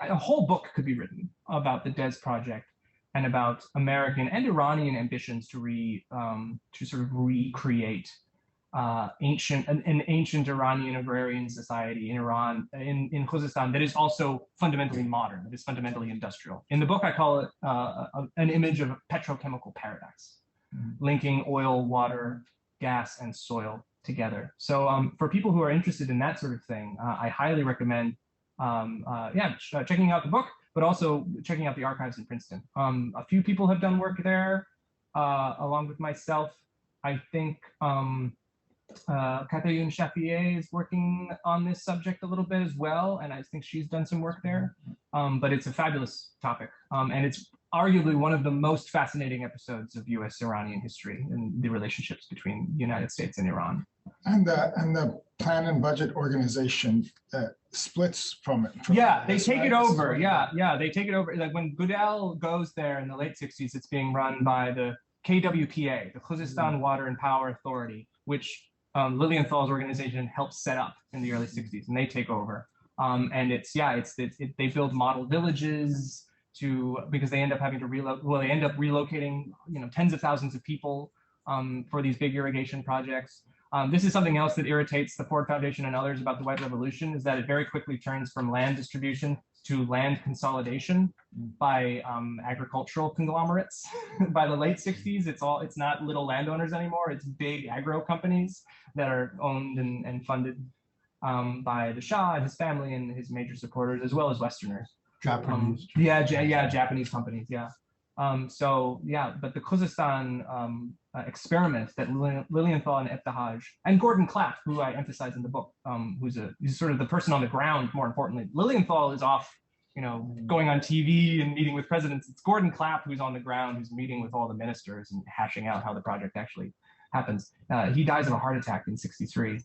a whole book could be written about the DES project. and about American and Iranian ambitions to sort of recreate an ancient Iranian agrarian society in Iran, in Khuzestan, that is also fundamentally modern, that is fundamentally industrial. In the book, I call it an image of a petrochemical paradox, linking oil, water, gas, and soil together. So for people who are interested in that sort of thing, I highly recommend checking out the book, but also checking out the archives in Princeton. A few people have done work there, along with myself. I think Catherine Chafier is working on this subject a little bit as well, and I think she's done some work there. But it's a fabulous topic, and it's arguably one of the most fascinating episodes of U.S.-Iranian history and the relationships between the United States and Iran. And the Plan and Budget Organization splits from it. Yeah, they take it over. Yeah, they take it over. Like when Goodell goes there in the late 60s, it's being run by the KWPA, the Khuzestan Water and Power Authority, which Lilienthal's organization helped set up in the early 60s, and they take over. And they build model villages because they end up having to relocating tens of thousands of people for these big irrigation projects. This is something else that irritates the Ford Foundation and others about the White Revolution, is that it very quickly turns from land distribution to land consolidation by agricultural conglomerates. By the late 60s, it's not little landowners anymore, it's big agro companies that are owned and funded by the Shah and his family and his major supporters, as well as Westerners. Japanese. Japanese companies, yeah. But the Khuzestan experiment that Lilienthal and Ebtihaj and Gordon Clapp, who I emphasize in the book, who's sort of the person on the ground, more importantly. Lilienthal is off, going on TV and meeting with presidents. It's Gordon Clapp who's on the ground, who's meeting with all the ministers and hashing out how the project actually happens. He dies of a heart attack in '63.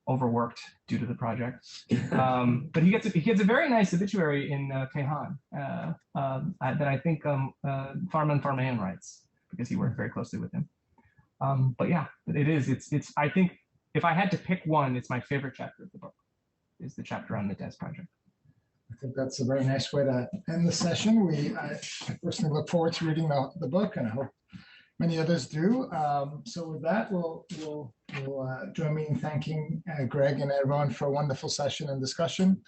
Overworked due to the project, but he gets a very nice obituary in Kehan that I think Farman Farmayan writes, because he worked very closely with him. But yeah, it's I think if I had to pick one, it's my favorite chapter of the book, is the chapter on the DES project. I think that's a very nice way to end the session. I personally look forward to reading the book, and I hope many others do. So with that, we'll join me in thanking Greg and Ervand for a wonderful session and discussion.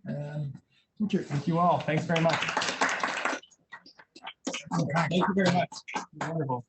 Thank you. Thank you all. Thanks very much. Thank you very much. Wonderful.